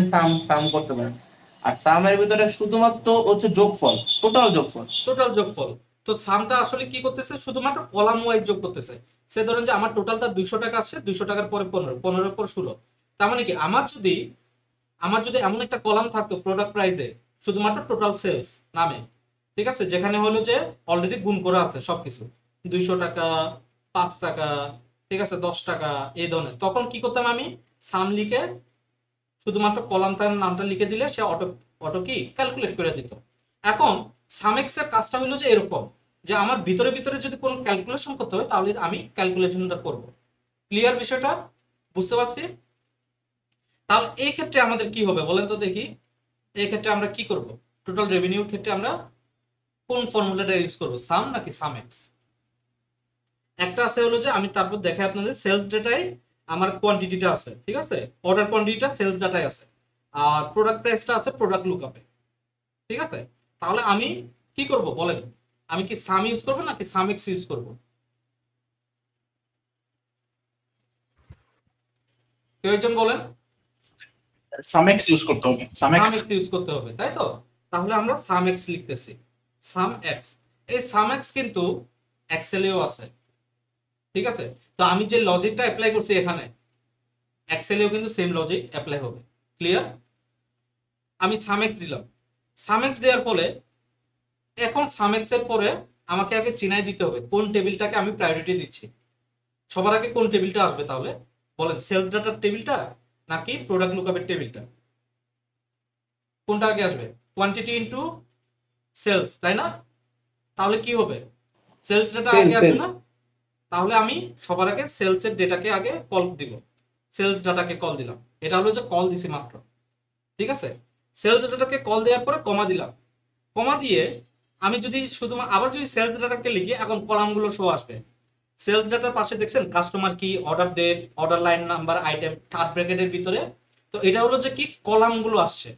সাম করতে পারেন। আর সাম এর ভিতরে শুধুমাত্র হচ্ছে যোগফল, টোটাল যোগফল। টোটাল যোগফল। তো সামটা আসলে কি করতেছে? শুধুমাত্র কলাম ওয়াইজ যোগ করতেছে। সে ধরেন যে আমার টোটালটা 200 টাকা আসছে, 200 টাকার পরে 15, 15 পর 16। তার মানে কি আমার যদি এমন একটা কলাম থাকতো প্রোডাক্ট প্রাইসে শুধুমাত্র টোটাল সেলস নামে, ঠিক আছে, যেখানে হলো যে অলরেডি গুণ করা আছে সবকিছু, 200 টাকা, 5 টাকা, ঠিক আছে, 10 টাকা, এই ধরনের, তখন কি করতাম? আমি সাম লিখে শুধুমাত্র কলাম তার নামটা লিখে দিলে সে অটো কি ক্যালকুলেট করে দিত। এখন সামেক্স এর কাজটা হলো যে এরকম, যে আমার ভিতরে ভিতরে যদি কোনো ক্যালকুলেশন করতে হয় তাহলে আমি ক্যালকুলেশনটা করব। ক্লিয়ার বিষয়টা? বুঝতে পারছি? তাহলে এই ক্ষেত্রে আমাদের কি হবে বলেন তো দেখি, এই ক্ষেত্রে আমরা কি করব? টোটাল রেভিনিউর ক্ষেত্রে আমরা কোন ফর্মুলাটা ইউজ করব, সাম নাকি সাম এক্স? একটা আছে হলো যে আমি তারপর দেখাই আপনাদের সেলস ডাটায় আমার কোয়ান্টিটিটা আছে, ঠিক আছে, অর্ডার কোয়ান্টিটিটা সেলস ডাটায় আছে, আর প্রোডাক্ট প্রাইসটা আছে প্রোডাক্ট লুকআপে, ঠিক আছে। তাহলে আমি কি করব বলেন, আমি কি সাম ইউজ করব নাকি সাম এক্স ইউজ করব? কেউ একজন বলেন। সামেক্স ইউজ করতে হবে, সাম সামেক্স। এক্স ইউজ করতে হবে, তাই তো? তাহলে আমরা সাম এক্স লিখতেছি, সাম এক্স। এই সাম এক্স কিন্তু এক্সেলেও আছে, ঠিক আছে। তো আমি যে লজিকটা অ্যাপ্লাই করছি এখানে, এক্সেলেও কিন্তু সেম লজিক অ্যাপ্লাই হবে। ক্লিয়ার? আমি সাম এক্স দিলাম, সাম এক্স দেওয়ার ফলে এখন সাম এক্স এর পরে আমাকে আগে চিনাই দিতে হবে কোন টেবিলটাকে আমি প্রায়োরিটি দিচ্ছি। সবার আগে কোন টেবিলটা আসবে তাহলে বলেন, সেলস ডাটার টেবিলটা নাকি প্রোডাক্ট লুকআপের টেবিলটা? কোনটা আগে আসবে? কোয়ান্টিটি ইনটু সেলস, তাই না? তাহলে কি হবে, সেলস ডাটা সেল আগে আসবে সেল না? তাহলে আমি সবার আগে সেলস এর ডেটাকে আগে কল দিব, সেলস ডাটাকে কল দিলাম, এটা হলো যে কল দিছি মাত্র, ঠিক আছে। সেলস ডাটাকে কল দেওয়ার পরে কমা দিলাম, কমা দিয়ে আমি যদি শুধুমাত্র আবার যদি সেলস ডাটাকে লিখি, এখন কলামগুলো শো আসবে। সেলস ডাটার পাশে দেখছেন কাস্টমার কি, order date, order line number, item, third ব্র্যাকেটের ভিতরে। তো এটা হলো যে কি কলামগুলো আসছে।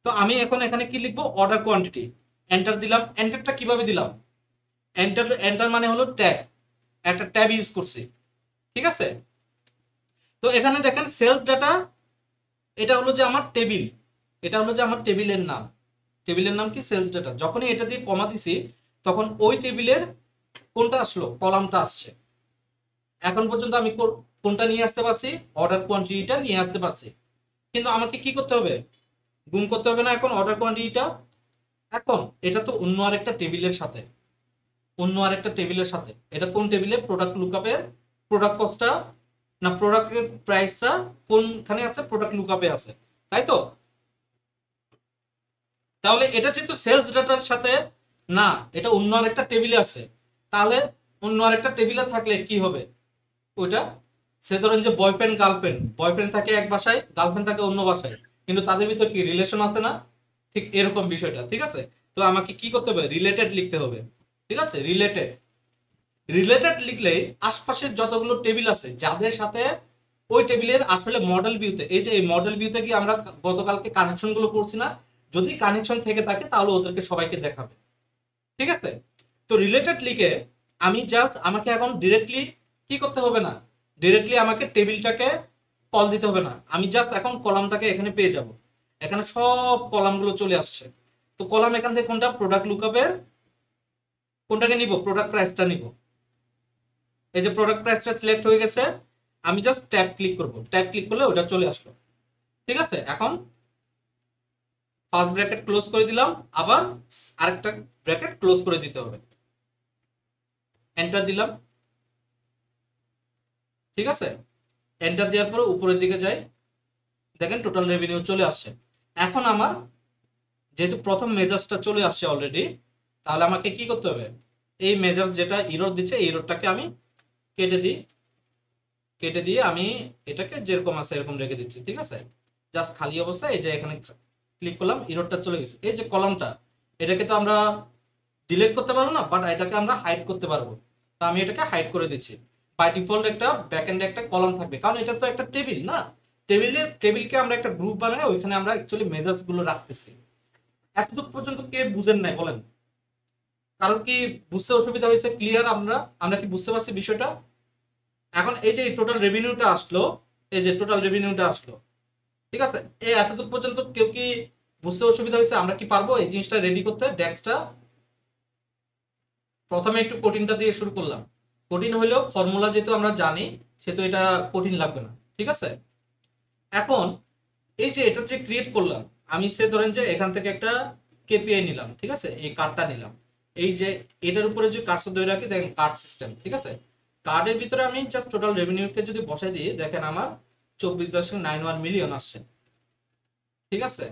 তো আমি এখন এখানে কি লিখবো, অর্ডার কোয়ান্টিটি, এন্টার দিলাম। এন্টারটা কিভাবে দিলাম, এন্টার এন্টার মানে হলো ট্যাব, একটা ট্যাব ইউজ করছি, ঠিক আছে। তো এখানে দেখেন সেলস ডাটা, এটা হলো যে আমার টেবিল, এটা হলো যে আমার টেবিলের নাম, টেবিলের নাম কি সেলস ডাটা। যখনই এটা দিয়ে কমা দিছি তখন ওই টেবিলের কোনটা আসলো, কলামটা আসছে। এখন পর্যন্ত আমি কোনটা নিয়ে আসতে পারছি, অর্ডার কোয়ান্টিটিটা নিয়ে আসতে পারছি। কিন্তু আমাকে কি করতে হবে, গুণ করতে হবে না এখন অর্ডার কোয়ান্টিটিটা। এখন এটা তো অন্য আরেকটা টেবিলের সাথে, অন্য আরেকটা টেবিলের সাথে, এটা কোন টেবিলে, প্রোডাক্ট লুকআপের প্রোডাক্ট কস্টটা না প্রোডাক্টের প্রাইসটা কোনখানে আছে, প্রোডাক্ট লুকআপে আছে, তাই তো? তাহলে এটা যেহেতু সেলস ডাটার সাথে না, এটা অন্য আরেকটা টেবিলে আছে, তাহলে অন্য আরেকটা টেবিলে থাকলে কি হবে ওইটা, সে ধরেন যে বয়ফ্রেন্ড গার্লফ্রেন্ড, বয়ফ্রেন্ড থাকে এক বাসায়, গার্লফ্রেন্ড থাকে অন্য বাসায়, কিন্তু তাদের ভিতর কি রিলেশন আছে না, ঠিক এরকম বিষয়টা, ঠিক আছে। তো আমাকে কি করতে হবে, রিলেটেড লিখতে হবে, ঠিক আছে। রিলেটেড, রিলেটেড লিখলেই আশপাশের যতগুলো টেবিল আছে যাদের সাথে ওই টেবিলের আসলে মডেল ভিউতে, এই যে এই মডেল ভিউতে কি আমরা গতকালকে কানেকশন গুলো করছি না, যদি কানেকশন থেকে থাকে তাহলে ওদেরকে সবাইকে দেখাবে, ঠিক আছে। তো রিলেটেড লিখে আমি জাস্ট, আমাকে এখন ডিরেক্টলি কি করতে হবে না, ডিরেক্টলি আমাকে টেবিলটাকে কল দিতে হবে না, আমি জাস্ট এখন কলামটাকে এখানে পেয়ে যাব, এখানে সব কলামগুলো চলে আসছে। তো কলাম এখান থেকে কোনটা, প্রোডাক্ট লুকআপের কোনটাকে নিব, প্রোডাক্ট প্রাইসটা নিব। এই যে প্রোডাক্ট প্রাইসটা সিলেক্ট হয়ে গেছে, আমি জাস্ট ট্যাব ক্লিক করব, ট্যাব ক্লিক করলে ওটা চলে আসলো, ঠিক আছে। এখন ফার্স্ট ব্র্যাকেট ক্লোজ করে দিলাম, আবার আরেকটা ব্র্যাকেট ক্লোজ করে দিতে হবে, এন্টার দিলাম, ঠিক আছে। এন্টার দেওয়ার পরে উপরের দিকে যাই, দেখেন টোটাল রেভিনিউ চলে আসছে। এখন আমার যেহেতু প্রথম মেজার্সটা চলে আসছে অলরেডি, তাহলে আমাকে কি করতে হবে, এই মেজার্স যেটা ইরর দিচ্ছে এই ইররটাকে আমি কেটে দিই, কেটে দিয়ে আমি এটাকে যেরকম আছে এরকম রেখে দিচ্ছি, ঠিক আছে। জাস্ট খালি অবস্থায় এই যে এখানে ক্লিক করলাম, ইররটা চলে গেছে। এই যে কলামটা, এটাকে তো আমরা ডিলিট করতে পারবো না, বাট এটাকে আমরা হাইড করতে পারবো। তো আমি এটাকে হাইড করে দিচ্ছি। বাই ডিফল্ট একটা ব্যাকএন্ডে একটা কলাম থাকবে, কারণ এটা তো একটা টেবিল না, টেবিলকে আমরা একটা গ্রুপ বানাই, ওইখানে আমরা অ্যাকচুয়ালি মেজার্স গুলো রাখতেছি। এতটুকু পর্যন্ত কে বুঝেন নাই বলেন, কারণ কি বুঝতে অসুবিধা হয়েছে? ক্লিয়ার? আমরা আমরা কি বুঝতে পারছি বিষয়টা? এখন এই যে টোটাল রেভিনিউটা আসলো, এই যে টোটাল রেভিনিউটা আসলো, ঠিক আছে। এই এতদূর পর্যন্ত কেউ কি বুঝতে অসুবিধা হয়েছে? আমরা কি পারবো এই জিনিসটা রেডি করতে? ডেস্কটা প্রথমে একটু কঠিনটা দিয়ে শুরু করলাম, কঠিন হইলেও ফর্মুলা যেহেতু আমরা জানি সেহেতু এটা কঠিন লাগবে না, ঠিক আছে। এখন এই যে এটা যে ক্রিয়েট করলাম আমি, সে ধরেন যে এখান থেকে একটা কেপিআই নিলাম, ঠিক আছে, এই কার্ডটা নিলাম, এই যে এটার উপরে যে কার্ডটা ধরে রাখি, দেখেন কার্ড সিস্টেম, ঠিক আছে। কার্ডের ভিতরে আমি জাস্ট টোটাল রেভিনিউকে যদি বসাই দিই, দেখেন আমার 24.91 মিলিয়ন আসছে, ঠিক আছে।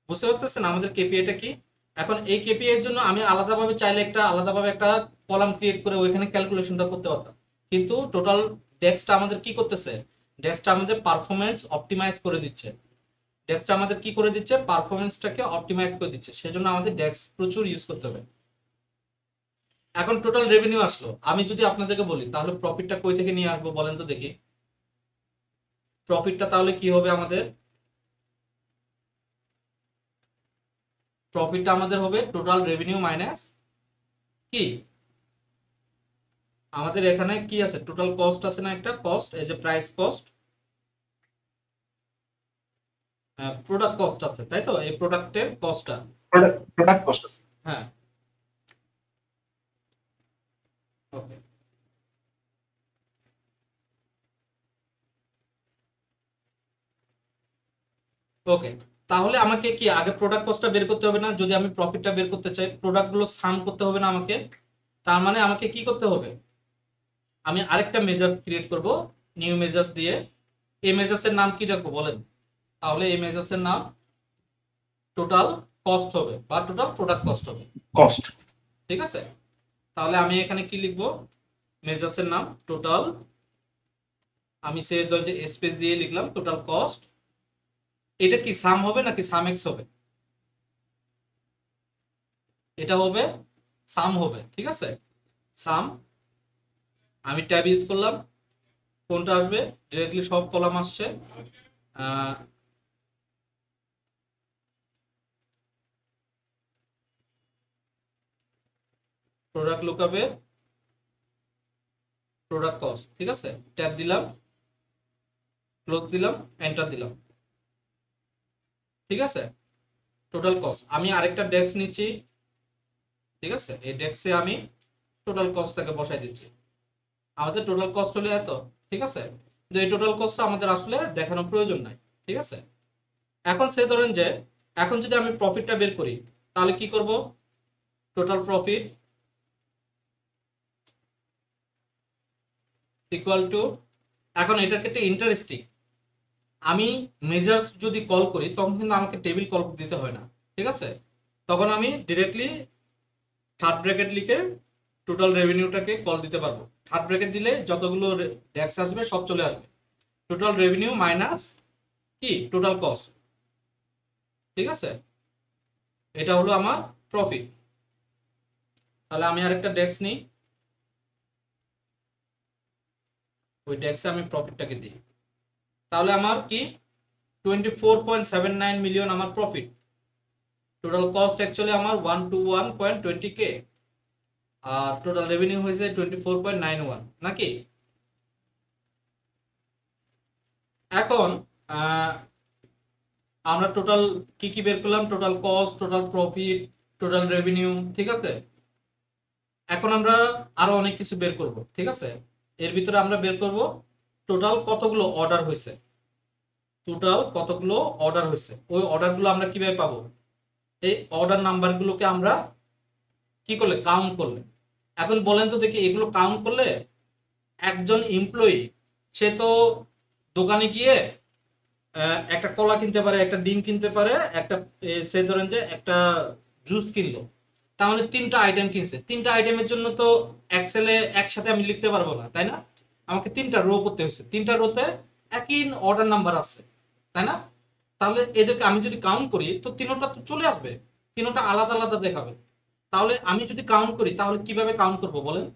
বুঝতে পারতেছেন আমাদের কেপিআইটা কি? এখন এই কেপিআই এর জন্য আমি আলাদাভাবে চাইলে একটা আলাদাভাবে একটা কলাম ক্রিয়েট করে ওইখানে ক্যালকুলেশনটা করতে পারতাম, কিন্তু টোটাল ডেস্কটা আমাদের কি করতেছে, ডেক্সটা আমাদের পারফরমেন্স অপটিমাইজ করে দিচ্ছে। ডেক্সটা আমাদের কি করে দিচ্ছে? পারফরমেন্সটাকে অপটিমাইজ করে দিচ্ছে। সেজন্য আমাদের ডেক্স প্রচুর ইউজ করতে হবে। এখন টোটাল রেভিনিউ আসলো, আমি যদি আপনাদেরকে বলি তাহলে প্রফিটটা কই থেকে নিয়ে আসবো বলেন তো দেখি। প্রফিটটা তাহলে কি হবে আমাদের? প্রফিটটা আমাদের হবে টোটাল রেভিনিউ মাইনাস কি, আমাদের এখানে কি আছে, টোটাল কস্ট আছে না একটা কস্ট, এই যে প্রাইস কস্ট, প্রোডাক্ট কস্ট আছে, তাই তো? এই প্রোডাক্টের কস্টটা, প্রোডাক্ট কস্ট আছে। হ্যাঁ ওকে। ওকে, তাহলে আমাকে কি আগে প্রোডাক্ট কস্টটা বের করতে হবে না? যদি আমি প্রফিটটা বের করতে চাই, প্রোডাক্টগুলো সাম করতে হবে না আমাকে? তার মানে আমাকে কি করতে হবে? আমি আরেকটা মেজার্স ক্রিয়েট করব নিউ মেজার্স দিয়ে। এই মেজার্সের নাম কি রাখবো বলেন? তাহলে এই মেজার্সের নাম টোটাল কস্ট হবে বা টোটাল প্রোডাক্ট কস্ট হবে। কস্ট, ঠিক আছে, তাহলে আমি এখানে কি লিখবো? মেজার্সের নাম টোটাল, আমি সে যে স্পেস দিয়ে লিখলাম টোটাল কস্ট। এটা কি সাম হবে নাকি সাম এক্স হবে? এটা হবে সাম হবে, ঠিক আছে, সাম। আমি ট্যাব ইউজ করলাম, কোনটা আসবে? ডিরেক্টলি সব কলাম আসছে। প্রোডাক্ট লুকাবে প্রোডাক্ট কস্ট, ঠিক আছে, ট্যাব দিলাম, ক্লোজ দিলাম, এন্টার দিলাম, ঠিক আছে। টোটাল কস্ট, আমি আরেকটা ডেস্ক নিচ্ছি, ঠিক আছে, এই ডেস্কে আমি টোটাল কস্টটাকে বসাই দিচ্ছি। আমাদের টোটাল কস্ট হলো এত, ঠিক আছে, কিন্তু এই টোটাল কস্টটা আমাদের আসলে দেখানোর প্রয়োজন নাই, ঠিক আছে। এখন সে ধরেন যে এখন যদি আমি প্রফিটটা বের করি তাহলে কি করব? টোটাল প্রফিট ইকুয়াল টু, এখন এটার ক্ষেত্রে ইন্টারেস্টিং, আমি মেজার্স যদি কল করি তখন কিন্তু আমাকে টেবিল কল দিতে হয় না, ঠিক আছে। তখন আমি ডিরেক্টলি থার্ড ব্র্যাকেট লিখে টোটাল রেভিনিউটাকে কল দিতে পারবো। থার্ড ব্র্যাকেট দিলে যতগুলো ট্যাক্স আসবে সব চলে আসবে, টোটাল রেভিনিউ মাইনাস কি টোটাল কস্ট, ঠিক আছে। এটা হলো আমার প্রফিট। তাহলে আমি আরেকটা ডেক্স নিই, ওই ডেক্সে আমি প্রফিটটাকে দিই। তাহলে আমার কি 24.79 মিলিয়ন আমার প্রফিট। টোটাল কস্ট অ্যাকচুয়ালি আমার 121.20K, আর টোটাল রেভিনিউ হয়েছে 24.91 নাকি? এখন আমরা টোটাল কি কি বের করলাম? Total cost, total profit, total revenue, ঠিক আছে। এখন আমরা আরো অনেক কিছু বের করব, ঠিক আছে। এর ভিতরে আমরা বের করব টোটাল কতগুলো অর্ডার হয়েছে, টোটাল কতগুলো অর্ডার হয়েছে। ওই অর্ডারগুলো আমরা কিভাবে পাবো? এই অর্ডার নাম্বারগুলোকে আমরা কি করলে কাউন্ট করলে। এখন বলেন তো দেখি, এগুলো কাউন্ট করলে একজন এমপ্লয়ি সে তো দোকানে গিয়ে একটা কলা কিনতে পারে, একটা ডিম কিনতে পারে, একটা সে ধরেন যে একটা জুস কিনলো, তার মানে 3টা আইটেম কিনছে। 3টা আইটেমের জন্য তো এক্সেলে একসাথে আমি লিখতে পারবো না, তাই না? আমাকে 3টা রো করতে হয়েছে, 3টা রোতে একই অর্ডার নাম্বার আছে, তাই না? তাহলে এদেরকে আমি যদি কাউন্ট করি তো 3টা তো চলে আসবে, 3টা আলাদা আলাদা দেখাবে। তাহলে আমি যদি কাউন্ট করি তাহলে কিভাবে কাউন্ট করব বলেন?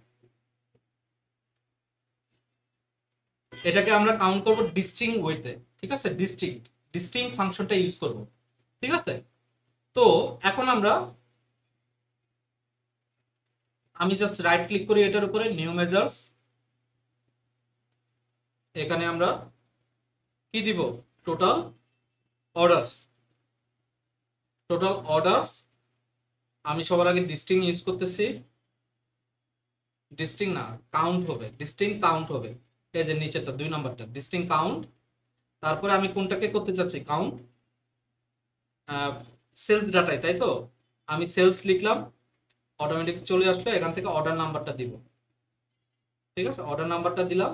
এটাকে আমরা কাউন্ট করব ডিস্টিংক্ট ওয়েতে, ঠিক আছে, ডিস্টিংক্ট ফাংশনটা ইউজ করব, ঠিক আছে। তো এখন আমি জাস্ট রাইট ক্লিক করি এটার উপরে, নিউ মেজার্স, এখানে আমরা কি দিব? Total orders. টোটাল অর্ডারস, আমি সবার আগে ডিস্টিংক্ট ইউজ করতেছি, ডিস্টিংক্ট না কাউন্ট হবে, ডিস্টিংক্ট কাউন্ট হবে। এই যে নিচেরটা 2 নাম্বারটা ডিস্টিংক্ট কাউন্ট। তারপরে আমি কোনটাকে করতে চাচ্ছি? কাউন্ট সেলস ডাটায়, তাই তো। আমি সেলস লিখলাম, অটোমেটিক চলে আসলো, এখান থেকে অর্ডার নাম্বারটা দিব, ঠিক আছে, অর্ডার নাম্বারটা দিলাম,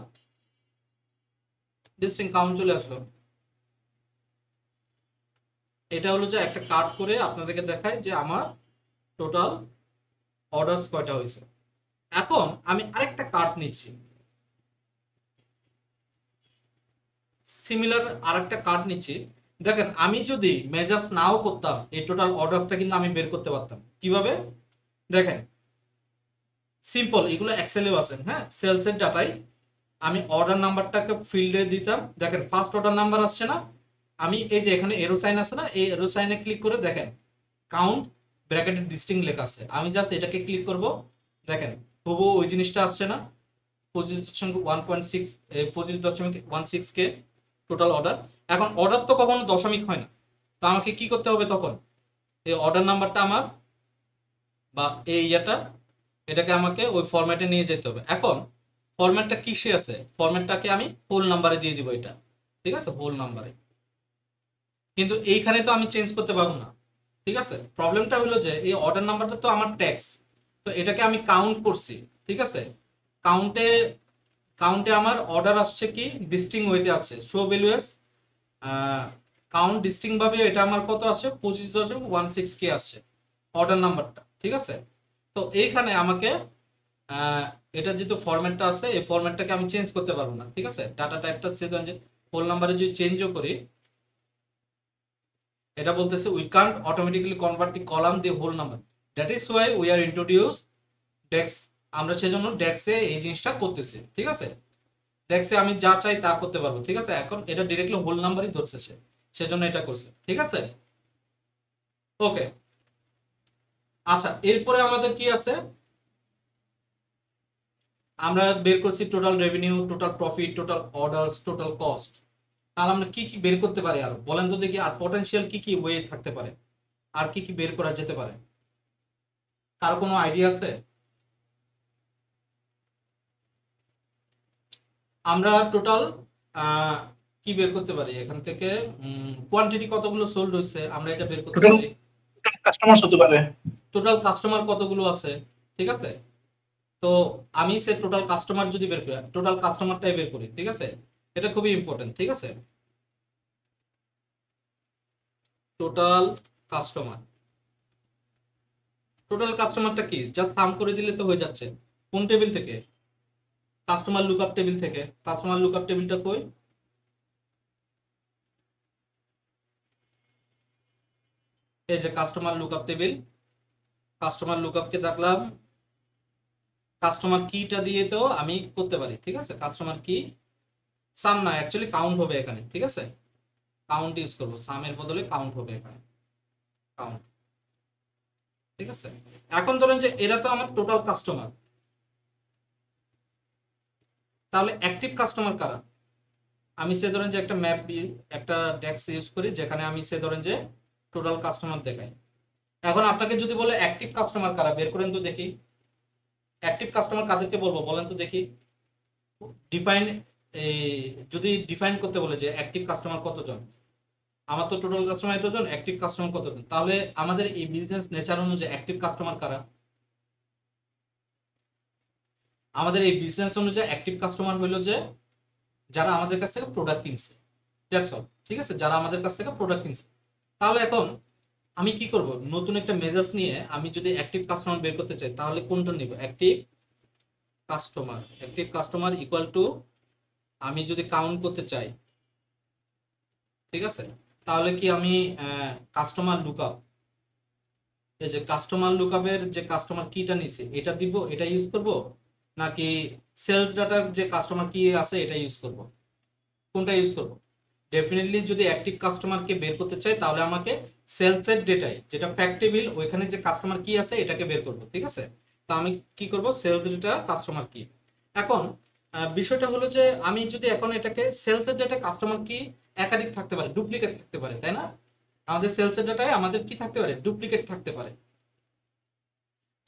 ডিস্টিংক্ট কাউন্ট চলে আসলো। এটা হলো যে একটা কার্ড করে আপনাদেরকে দেখায় যে আমার টোটাল অর্ডারস কয়টা হয়েছে। এখন আমি আরেকটা কার্ড নিচ্ছি, সিমিলার আরেকটা কার্ড নিচ্ছি। দেখেন আমি যদি মেজাজ নাও করতাম এই টোটাল অর্ডারসটা কিন্তু আমি বের করতে পারতাম। কিভাবে দেখেন, সিম্পল, এগুলো এক্সেলেও আছে। হ্যাঁ, সেলসের ডাটায় আমি অর্ডার নাম্বারটাকে ফিল্ডে দিতাম। দেখেন ফার্স্ট অর্ডার নাম্বার আসছে না, আমি এই যে এখানে এরো সাইন আছে না, এই এরো সাইনে ক্লিক করে দেখেন কাউন্ট ব্র্যাকেটের ডিস্টিং লেখা আছে, আমি জাস্ট এটাকে ক্লিক করব। দেখেন তবু ওই জিনিসটা আসছে না, 25.16 কে টোটাল অর্ডার। এখন অর্ডার তো কখনো দশমিক হয় না, তো আমাকে কি করতে হবে তখন, এই অর্ডার নাম্বারটা আমার বা এই এটাকে আমাকে ওই ফরম্যাটে নিয়ে যেতে হবে। এখন ফরম্যাটটা কিসে আছে, ফরম্যাটটাকে আমি হোল নাম্বারে দিয়ে দিব এটা, ঠিক আছে, হোল নাম্বারে। কিন্তু এইখানে তো আমি চেঞ্জ করতে পারবো না, ঠিক আছে। প্রবলেমটা হলো যে এই অর্ডার নাম্বারটা তো আমার ট্যাক্স, তো এটাকে আমি কাউন্ট করছি, ঠিক আছে। কাউন্টে কাউন্টে আমার অর্ডার আসছে কি ডিস্টিং ওয়েতে আসছে, শো ভ্যালু এস কাউন্ট ডিস্টিং ভাবে এটা আমার কত আসছে 25.16 কে আসছে অর্ডার নাম্বারটা, ঠিক আছে। তো এইখানে আমাকে এটা যেহেতু ফরম্যাটটা আছে, এই ফরম্যাটটাকে আমি চেঞ্জ করতে পারবো না, ঠিক আছে। ডাটা টাইপটা সে যে হোল নাম্বারে যদি চেঞ্জও করি, এটা বলতেছে we can't automatically convert the column the whole number, that is why we are introduce dex. আমরা সেজন্য ডেক্সে এই জিনিসটা করতেছি, ঠিক আছে। ডেক্সে আমি যা চাই তা করতে পারবো, ঠিক আছে। এখন এটা ডিরেক্টলি হোল নাম্বারই ধরছে সেজন্য এটা করছে, ঠিক আছে। ওকে, আচ্ছা এরপরে আমাদের কি আছে, আমরা বের করছি total revenue, total profit, total orders, total cost. তাহলে আমরা কি কি বের করতে পারি আর বলেন তো দেখি, আর পটেনশিয়াল কি কি ওয়ে থাকতে পারে, আর কি কি বের করা যেতে পারে, কার কোনো আইডিয়া আছে? আমরা টোটাল কি বের করতে পারি এখান থেকে, কোয়ান্টিটি কতগুলো সোল্ড হয়েছে আমরা এটা বের করতে পারি, কাস্টমার হতে পারে, টোটাল কাস্টমার কতগুলো আছে, ঠিক আছে। তো আমি সে টোটাল কাস্টমার যদি বের করি, টোটাল কাস্টমারটাই বের করি, ঠিক আছে। এটা খুবই ইম্পর্টেন্ট, ঠিক আছে। টোটাল কাস্টমার, টোটাল কাস্টমারটা কি জাস্ট সাম করে দিলে তো হয়ে যাচ্ছে। কোন টেবিল থেকে, কাস্টমার লুকআপ টেবিল থেকে। কাস্টমার লুকআপ টেবিলটা কই, এই যে কাস্টমার লুকআপ টেবিল। কাস্টমার লুকআপকে দেখলাম, কাস্টমার কিটা দিয়ে তো আমি করতে পারি, ঠিক আছে। কাস্টমার কি সাম না, অ্যাকচুয়ালি কাউন্ট হবে এখানে, ঠিক আছে। কাউন্ট ইউজ করব, সামের বদলে কাউন্ট হবে এখানে, কাউন্ট, ঠিক আছে। এখন ধরেন যে এরা তো আমার টোটাল কাস্টমার, তাহলে অ্যাক্টিভ কাস্টমার কারা, আমি সে ধরেন যে একটা ম্যাপ একটা ডেক্স ইউজ করি যেখানে আমি সে ধরেন যে টোটাল কাস্টমার দেখাই। এখন আপনাকে যদি বলে অ্যাক্টিভ কাস্টমার কারা বের করেন তো দেখি, অ্যাক্টিভ কাস্টমার কাদেরকে বলবো বলেন তো দেখি। ডিফাইন, যদি ডিফাইন করতে বলে যে অ্যাক্টিভ কাস্টমার কতজন, আমার তো টোটাল কাস্টমার এতজন, অ্যাক্টিভ কাস্টমার কতজন, তাহলে আমাদের এই বিজনেস নেচার অনুযায়ী অ্যাক্টিভ কাস্টমার কারা, আমাদের এই বিজনেস অনুযায়ী অ্যাক্টিভ কাস্টমার হইলো যে যারা আমাদের কাছ থেকে প্রোডাক্ট কিনছে, দ্যাটস অল, ঠিক আছে, যারা আমাদের কাছ থেকে প্রোডাক্ট কিনছে। তাহলে এখন আমি কি করব, নতুন একটা মেজার্স নিয়ে আমি যদি অ্যাক্টিভ কাস্টমার বের করতে চাই তাহলে কোনটা নিব, active customer. Active customer equal to আমি যদি কাউন্ট করতে চাই, ঠিক আছে, তাহলে কি আমি কাস্টমার লুকআপ, এই যে কাস্টমার লুকআপের যে কাস্টমার কিটা নিছে এটা দিব, এটা ইউজ করব, নাকি সেলস ডাটার যে কাস্টমার কি আছে এটা ইউজ করব, কোনটা ইউজ করব? ডেফিনেটলি যদি অ্যাক্টিভ কাস্টমারকে বের করতে চাই তাহলে আমাকে সেলসের ডেটাই যেটা ফ্যাক্ট টেবিল ওইখানে যে কাস্টমার কি আছে এটাকে বের করব, ঠিক আছে। তা আমি কি করব, সেলস ডেটা কাস্টমার কি। এখন বিষয়টা হলো যে আমি যদি এখন এটাকে সেলসের ডেটা কাস্টমার কি একাধিক থাকতে পারে, ডুপ্লিকেট থাকতে পারে, তাই না? আমাদের সেলসের ডাটায় আমাদের কি থাকতে পারে, ডুপ্লিকেট থাকতে পারে।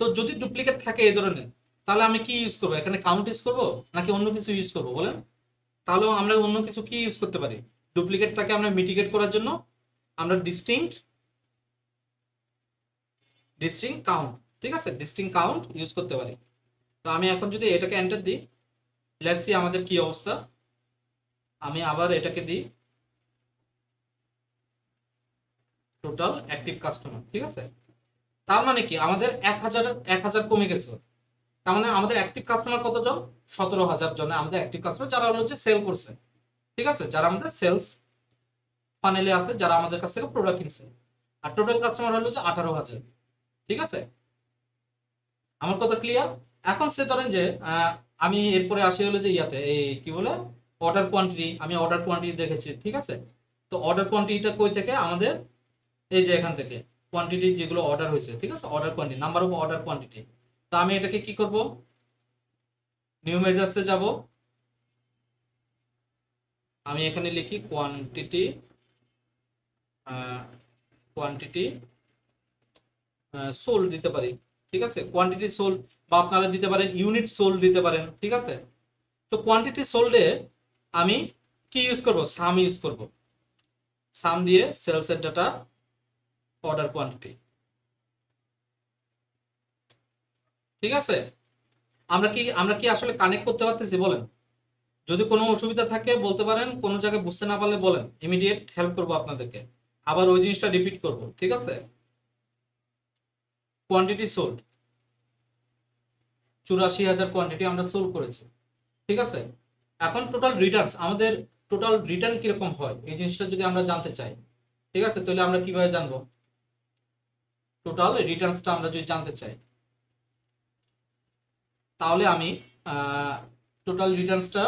তো যদি ডুপ্লিকেট থাকে এই ধরনের, তাহলে আমি কি ইউজ করব, এখানে কাউন্ট ইউজ করব নাকি অন্য কিছু ইউজ করব বলেন? তাহলে আমরা অন্য কিছু কি ইউজ করতে পারি, ডুপ্লিকেটটাকে আমরা মিটিগেট করার জন্য আমরা ডিস্টিংক্ট কাউন্ট, ঠিক আছে, ডিস্টিংক্ট কাউন্ট ইউজ করতে পারি। তো আমি এখন যদি এটাকে এন্টার দিই, লেটস সি আমাদের কি অবস্থা। আমি আবার এটাকে দিই টোটাল অ্যাক্টিভ কাস্টমার, ঠিক আছে। তার মানে কি আমাদের 1000 কমে গেছে, তার মানে আমাদের অ্যাক্টিভ কাস্টমার কতজন, 17000 জন আমাদের অ্যাক্টিভ কাস্টমার যারা হচ্ছে সেল করছে, ঠিক আছে, যারা আমাদের সেলস ফানেলে আছে, যারা আমাদের কাছ থেকে প্রোডাক্ট কিনছে। আর টোটাল কাস্টমার হলো যে 18,000। ঠিক আছে, আমার কথা ক্লিয়ার? এখন সে ধরেন যে আমি এরপরে আসি হলো যে ইয়াতে এই কি বলে অর্ডার কোয়ান্টিটি, আমি অর্ডার কোয়ান্টিটি দেখেছি। ঠিক আছে, তো অর্ডার কোয়ান্টিটিটা কই থেকে? আমাদের এই যে এখান থেকে কোয়ান্টিটি যেগুলো অর্ডার হয়েছে। ঠিক আছে, order quantity, number of order quantity. তো আমি এটাকে কি করব, নিউ মেজার্সে যাব, আমি এখানে লিখি কোয়ান্টিটি, কোয়ান্টিটি সোল দিতে পারি। ঠিক আছে, কোয়ান্টিটি সোল, বা আপনারা দিতে পারেন ইউনিট সোল দিতে পারেন। ঠিক আছে, তো কোয়ান্টিটি সোল্ডে আমি কি ইউজ করব? সাম ইউজ করব। সাম দিয়ে সেলসের ডাটা অর্ডার কোয়ান্টিটি। ঠিক আছে, আমরা কি আসলে কানেক্ট করতে পারতেছি? বলেন, যদি কোনো অসুবিধা থাকে বলতে পারেন, কোনো জায়গায় বুঝতে না পারলে বলেন, ইমিডিয়েট হেল্প করবো আপনাদেরকে, আবার ওই জিনিসটা রিপিট করব। ঠিক আছে, কোয়ান্টিটি সোল্ড 84,000 কোয়ান্টিটি আমরা সোল্ড করেছি। ঠিক আছে, এখন টোটাল রিটার্নস, আমাদের টোটাল রিটার্ন কিরকম হয় এই জিনিসটা যদি আমরা জানতে চাই, ঠিক আছে, তাহলে আমরা কিভাবে জানবো? টোটাল রিটার্নসটা আমরা যদি জানতে চাই, তাহলে আমি টোটাল রিটার্নসটা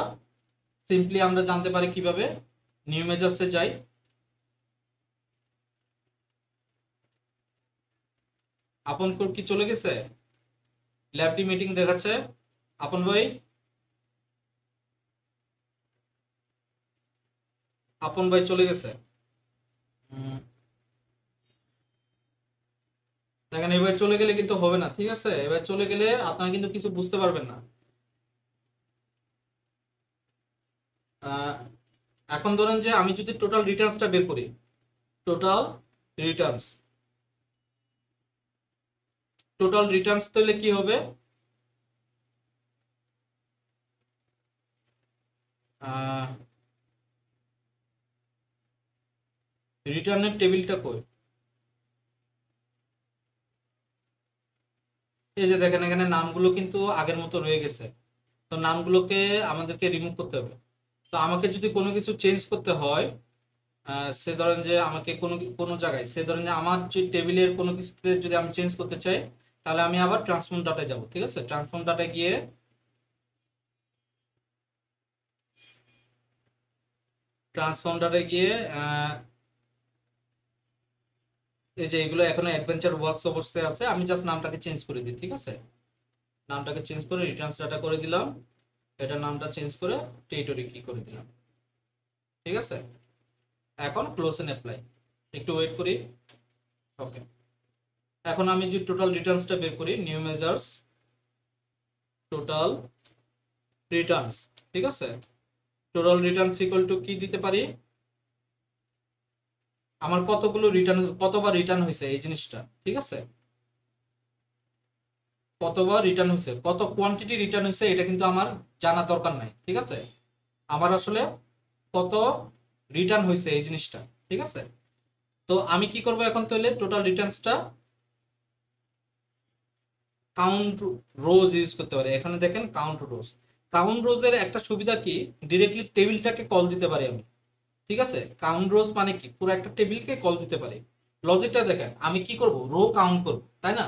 সিম্পলি আমরা জানতে পারি কিভাবে? নিউ মেজার্সে যাই, আপন কি চলে গেছে? ল্যাবটি মিটিং দেখাচ্ছে, আপন ভাই, আপন ভাই চলে গেছে। দেখেন, এবার চলে গেলে কিন্তু হবে না। ঠিক আছে, এবার চলে গেলে আপনারা কিন্তু কিছু বুঝতে পারবেন না। এখন ধরেন যে আমি যদি টোটাল রিটার্নসটা বের করি, টোটাল রিটার্নস, টোটাল রিটার্নস তাহলে কি হবে? রিটার্নের টেবিলটা কই? এই যে দেখেন, এখানে নামগুলো কিন্তু আগের মতো রয়ে গেছে। তো নামগুলোকে আমাদেরকে রিমুভ করতে হবে। তো আমাকে যদি কোনো কিছু চেঞ্জ করতে হয়, সে ধরেন যে আমাকে কোনো কোনো জায়গায়, সে ধরেন যে আমার যে টেবিলের কোনো কিছুতে যদি আমি চেঞ্জ করতে চাই, তাহলে আমি আবার ট্রান্সফর্ম ডাটায় যাব। ঠিক আছে, ট্রান্সফর্ম ডাটায় গিয়ে এই যে এগুলো এখনো অ্যাডভেঞ্চার ওয়ার্কস অবস্থায় আছে, আমি জাস্ট নামটাকে চেঞ্জ করে দিই। ঠিক আছে, নামটাকে চেঞ্জ করে রিটার্নস ডাটা করে দিলাম, এটা নামটা চেঞ্জ করে টেরিটরি কি করে দিলাম। ঠিক আছে, এখন ক্লোজ এন্ড অ্যাপ্লাই, একটু ওয়েট করি। ওকে, এখন আমি যে টোটাল রিটার্নসটা বের করি, নিউ মেজার্স টোটাল রিটার্নস। ঠিক আছে, টোটাল রিটার্নস ইকুয়াল টু কি দিতে পারি? আমার কতগুলো রিটার্ন, কতবার রিটার্ন হয়েছে এই জিনিসটা। ঠিক আছে, কতবার রিটার্ন হয়েছে, কত কোয়ান্টিটি রিটার্ন হয়েছে, এটা কিন্তু আমার জানা দরকার নাই। ঠিক আছে, আমার আসলে কত রিটার্ন হয়েছে এই জিনিসটা। ঠিক আছে, তো আমি কি করব এখন? তাহলে টোটাল রিটার্নসটা কাউন্ট রোজ ইউজ করতে পারি। এখানে দেখেন কাউন্ট রোজ, কাউন্ট রোজের একটা সুবিধা কি, ডিরেক্টলি টেবিলটাকে কল দিতে পারি আমি। ঠিক আছে, কাউন্ট রোজ মানে কি, পুরো একটা টেবিলকে কল দিতে পারি। লজিকটা দেখেন, আমি কি করব? রো কাউন্ট করব, তাই না?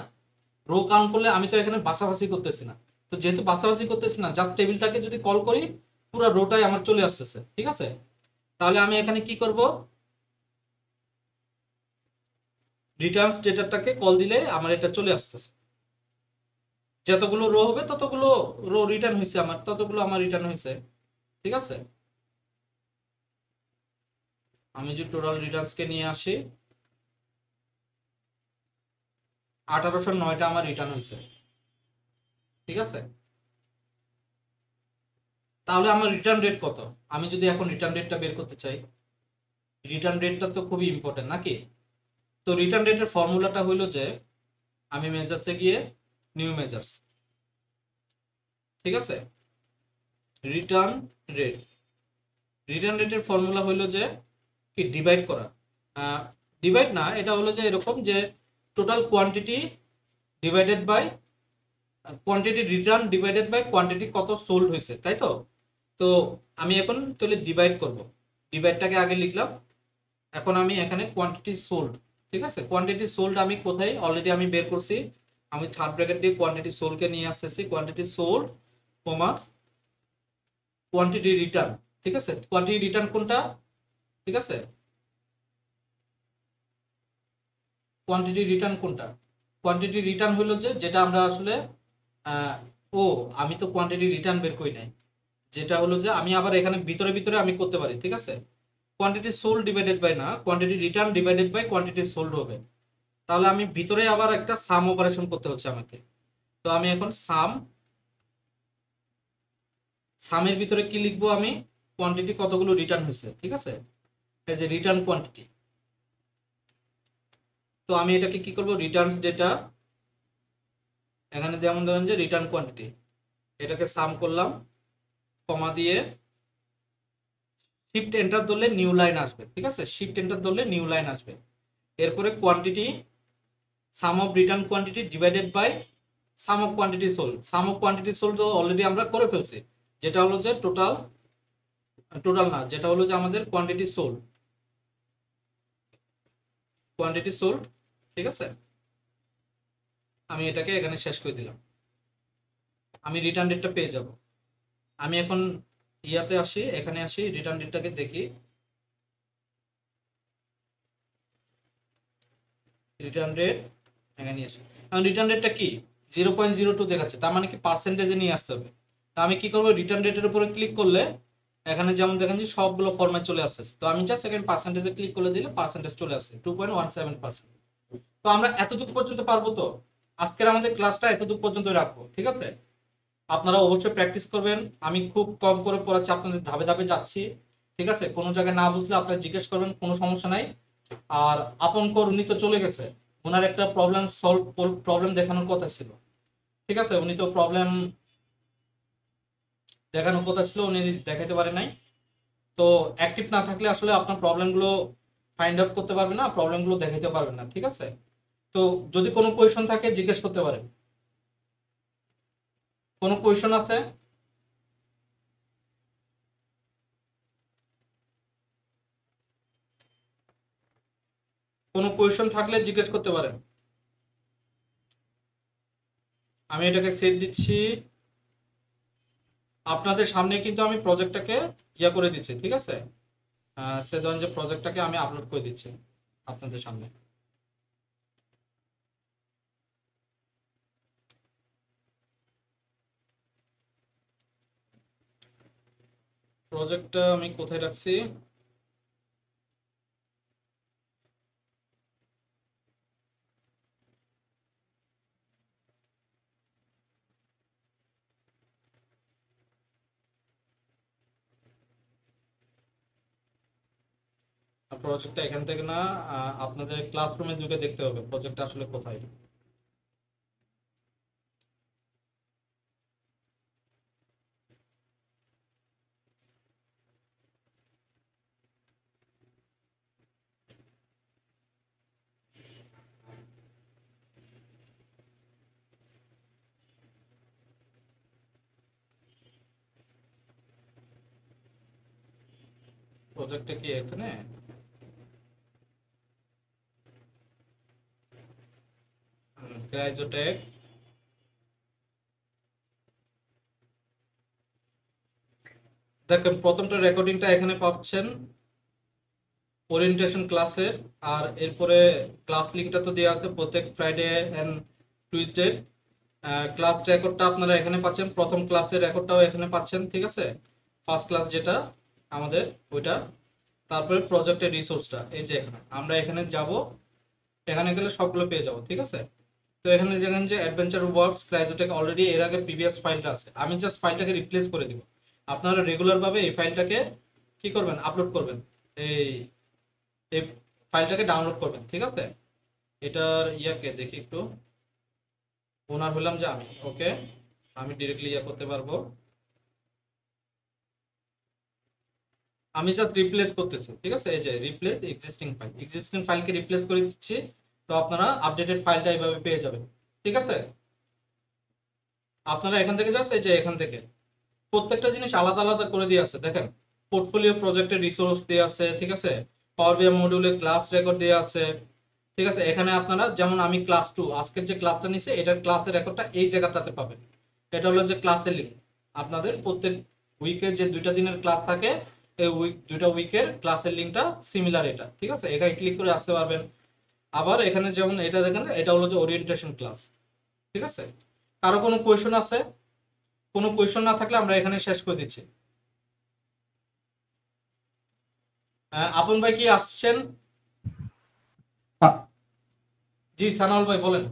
রো কাউন্ট করলে আমি তো এখানে বাছাবাছি করতেছি না, তো যেহেতু বাছাবাছি করতেছি না, জাস্ট টেবিলটাকে যদি কল করি, পুরো রোটাই আমার চলে আসতেছে। ঠিক আছে, তাহলে আমি এখানে কি করব? রিটার্নস ডেটাটাকে কল দিলে আমার এটা চলে আসতেছে, যতগুলো রো হবে ততগুলো রো রিটার্ন হয়েছে আমার, ততগুলো আমার রিটার্ন হয়েছে। ঠিক আছে, আমি যে টোটাল রিটার্নসকে নিয়ে আসি, 1809টা আমার রিটার্ন হয়েছে। ঠিক আছে, তাহলে আমার রিটার্ন রেট কত? আমি যদি এখন রিটার্ন রেটটা বের করতে চাই, রিটার্ন রেটটা তো খুবই ইম্পর্টেন্ট নাকি? তো রিটার্ন রেটের ফর্মুলাটা হইলো যে, আমি মেজার্সে গিয়ে নিউ মেজার্স, ঠিক আছে, রিটার্ন রেট, রিটার্ন রেটের ফর্মুলা হইলো যে কি, ডিভাইড করা, ডিভাইড না, এটা হলো যে এরকম যে total quantity divided by quantity return divided by quantity কত সোল্ড হয়েছে, তাই তো? তো আমি এখন তাহলে ডিভাইড করব, ডিভাইডটাকে আগে লিখলাম। এখন আমি এখানে কোয়ান্টিটি সোল্ড, ঠিক আছে, কোয়ান্টিটি সোল্ড আমি কোথায় অলরেডি আমি বের করছি, আমি থার্ড ব্র্যাকেট দিয়ে কোয়ান্টিটি সোল্ডকে নিয়ে আসতেছি, কোয়ান্টিটি সোল্ড কমা কোয়ান্টিটি রিটার্ন, ঠিক আছে। কোয়ান্টিটি রিটার্ন কোনটা, ঠিক আছে, কোয়ান্টিটি রিটার্ন কোনটা, কোয়ান্টিটি রিটার্ন হলো যে যেটা আমরা আসলে আহ, ও আমি তো কোয়ান্টিটি রিটার্ন বের করি নাই, যেটা হলো যে আমি আবার এখানে ভিতরে ভিতরে আমি করতে পারি, ঠিক আছে। কোয়ান্টিটি সোল্ড ডিভাইডেড বাই না, quantity return divided by quantity sold হবে। তাহলে আমি ভিতরে আবার একটা সাম অপারেশন করতে হচ্ছে আমাকে। তো আমি এখন সামের ভিতরে কি লিখবো, আমি কোয়ান্টিটি কতগুলো রিটার্ন হয়েছে, ঠিক আছে, এই যে রিটার্ন কোয়ান্টিটি। তো আমি এটাকে কি করব, রিটার্নস ডেটা, এখানে যেমন ধরেন যে রিটার্ন কোয়ান্টিটি, এটাকে সাম করলাম, কমা দিয়ে শিফট এন্টার ধরলে নিউ লাইন আসবে, ঠিক আছে, শিফট এন্টার ধরলে নিউ লাইন আসবে। এরপরে quantity sum of return quantity divided by sum of quantity sold, sum of quantity sold already আমরা করে ফেলছি, যেটা হলো যে টোটাল, টোটাল না, যেটা হলো যে আমাদের কোয়ান্টিটি সোল্ড, কোয়ান্টিটি সোল্ড, ঠিক আছে। আমি এটাকে এখানে শেষ করে দিলাম, আমি রিটার্ন ডেটটা পেয়ে যাব। আমি এখন ইয়াতে আসি, এখানে আসি, রিটার্ন ডেটটাকে দেখি, রিটার্ন রেট এখানে আসি। এখন রিটার্ন রেটটা কি 0.02 দেখাচ্ছে, তার মানে কি পার্সেন্টেজে নিয়ে আসতে হবে। তা আমি কি করবো, রিটার্ন রেটের উপরে ক্লিক করলে এখানে যেমন দেখেন যে সবগুলো ফরম্যাট চলে আসছে। তো আমি জাস্ট সেকেন্ড পার্সেন্টেজে ক্লিক করে দিলে পার্সেন্টেজ চলে আসছে 2.17%। তো আমরা এতটুকু পর্যন্ত পারবো। তো আজকের আমাদের ক্লাসটা এতটুকু পর্যন্ত রাখবো, ঠিক আছে। আপনারা অবশ্যই প্র্যাকটিস করবেন, আমি খুব কম করে পড়াচ্ছি, আপনাদের ধাপে ধাপে যাচ্ছি, ঠিক আছে। কোনো জায়গায় না বুঝলে আপনারা জিজ্ঞেস করবেন, কোনো সমস্যা নাই। আর আপন কর উনি তো চলে গেছে, ওনার একটা প্রবলেম দেখানোর কথা ছিল, ঠিক আছে, উনি তো প্রবলেম দেখানোর কথা ছিল, উনি দেখাতে পারে নাই। তো অ্যাক্টিভ না থাকলে আসলে আপনার প্রবলেমগুলো ফাইন্ড আউট করতে পারবেন না, প্রবলেমগুলো দেখাতে পারবেন না, ঠিক আছে। তো যদি কোনো কোয়েশন থাকে জিজ্ঞেস করতে পারেন। কোনো কোয়েশন আছে? কোনো কোয়েশন থাকলে জিজ্ঞেস করতে পারেন। আমি এটাকে সেভ দিচ্ছি, আপনাদের সামনে কিন্তু আমি প্রজেক্টটাকে ইয়া করে দিচ্ছি, ঠিক আছে, সে ধরেন যে প্রজেক্টটাকে আমি আপলোড করে দিচ্ছি আপনাদের সামনে। প্রজেক্টটা আমি কোথায় রাখছি, প্রজেক্টটা এখান থেকে না, আপনাদের ক্লাসরুমে ঢুকে দেখতে হবে প্রজেক্টটা আসলে কোথায়। প্রজেক্টটা কি এখানে? ক্রাইজোটেক, দেখেন প্রথমটা রেকর্ডিংটা এখানে পাচ্ছেন ওরিয়েন্টেশন ক্লাসের, আর এরপরে ক্লাস লিঙ্কটা তো দেওয়া আছে প্রত্যেক ফ্রাইডে এন্ড টুইসডে। ক্লাস রেকর্ডটা আপনারা এখানে পাচ্ছেন, প্রথম ক্লাসের রেকর্ডটাও এখানে পাচ্ছেন, ঠিক আছে, ফার্স্ট ক্লাস যেটা আমাদের ওইটা। তারপরে প্রজেক্টের রিসোর্সটা এই যে এখানে, আমরা এখানে যাব, এখানে গেলে সবগুলো পেয়ে যাব, ঠিক আছে। তো এখানে দেখেন যে অ্যাডভেঞ্চার ওয়ার্কস ক্রাইজোটেক অলরেডি এর আগে প্রিভিয়াস ফাইলটা আছে, আমি জাস্ট ফাইলটাকে রিপ্লেস করে দিব। আপনারা রেগুলার ভাবে এই ফাইলটাকে কি করবেন, আপলোড করবেন, এই এই ফাইলটাকে ডাউনলোড করবেন, ঠিক আছে। এটার ইয়াকে দেখি একটু, ওনার হলাম যে আমি, ওকে, আমি ডিরেক্টলি ইয়া করতে পারবো। আমি জাস্ট রিপ্লেস করতেছি, ঠিক আছে, এই যে রিপ্লেস এক্সিস্টিং ফাইলকে রিপ্লেস করে দিচ্ছি। তো আপনারা আপডেটেড ফাইলটা এইভাবে পেয়ে যাবেন, ঠিক আছে। আপনারা এখান থেকে জাস্ট এই যে এখান থেকে প্রত্যেকটা জিনিস আলাদা আলাদা করে দিয়ে আছে দেখেন। পোর্টফোলিও প্রজেক্টের রিসোর্স দেওয়া আছে, ঠিক আছে। পাওয়ার বিআই মডিউলে ক্লাস রেকর্ড দেওয়া আছে, ঠিক আছে। এখানে আপনারা যেমন আমি ক্লাস 2 আজকের যে ক্লাসটা নিছে এটার ক্লাসের রেকর্ডটা এই জায়গাটাতে পাবেন। এটা হলো যে ক্লাসের লিঙ্ক। আপনাদের প্রত্যেক উইকে যে 2টা দিনের ক্লাস থাকে এই দুইটা উইকের ক্লাসের লিঙ্কটা সিমিলার এটা, ঠিক আছে। এখানে ক্লিক করে আসতে পারবেন। আবার এখানে যেমন এটা দেখেন, এটা হলো যে ওরিয়েন্টেশন ক্লাস, ঠিক আছে। কারো কোনো কোয়েশন আছে? কোনো কোয়েশন না থাকলে আমরা এখানে শেষ করে দিচ্ছি। আপন ভাই কি আসছেন? হ্যাঁ। জি সানাউল ভাই বলেন।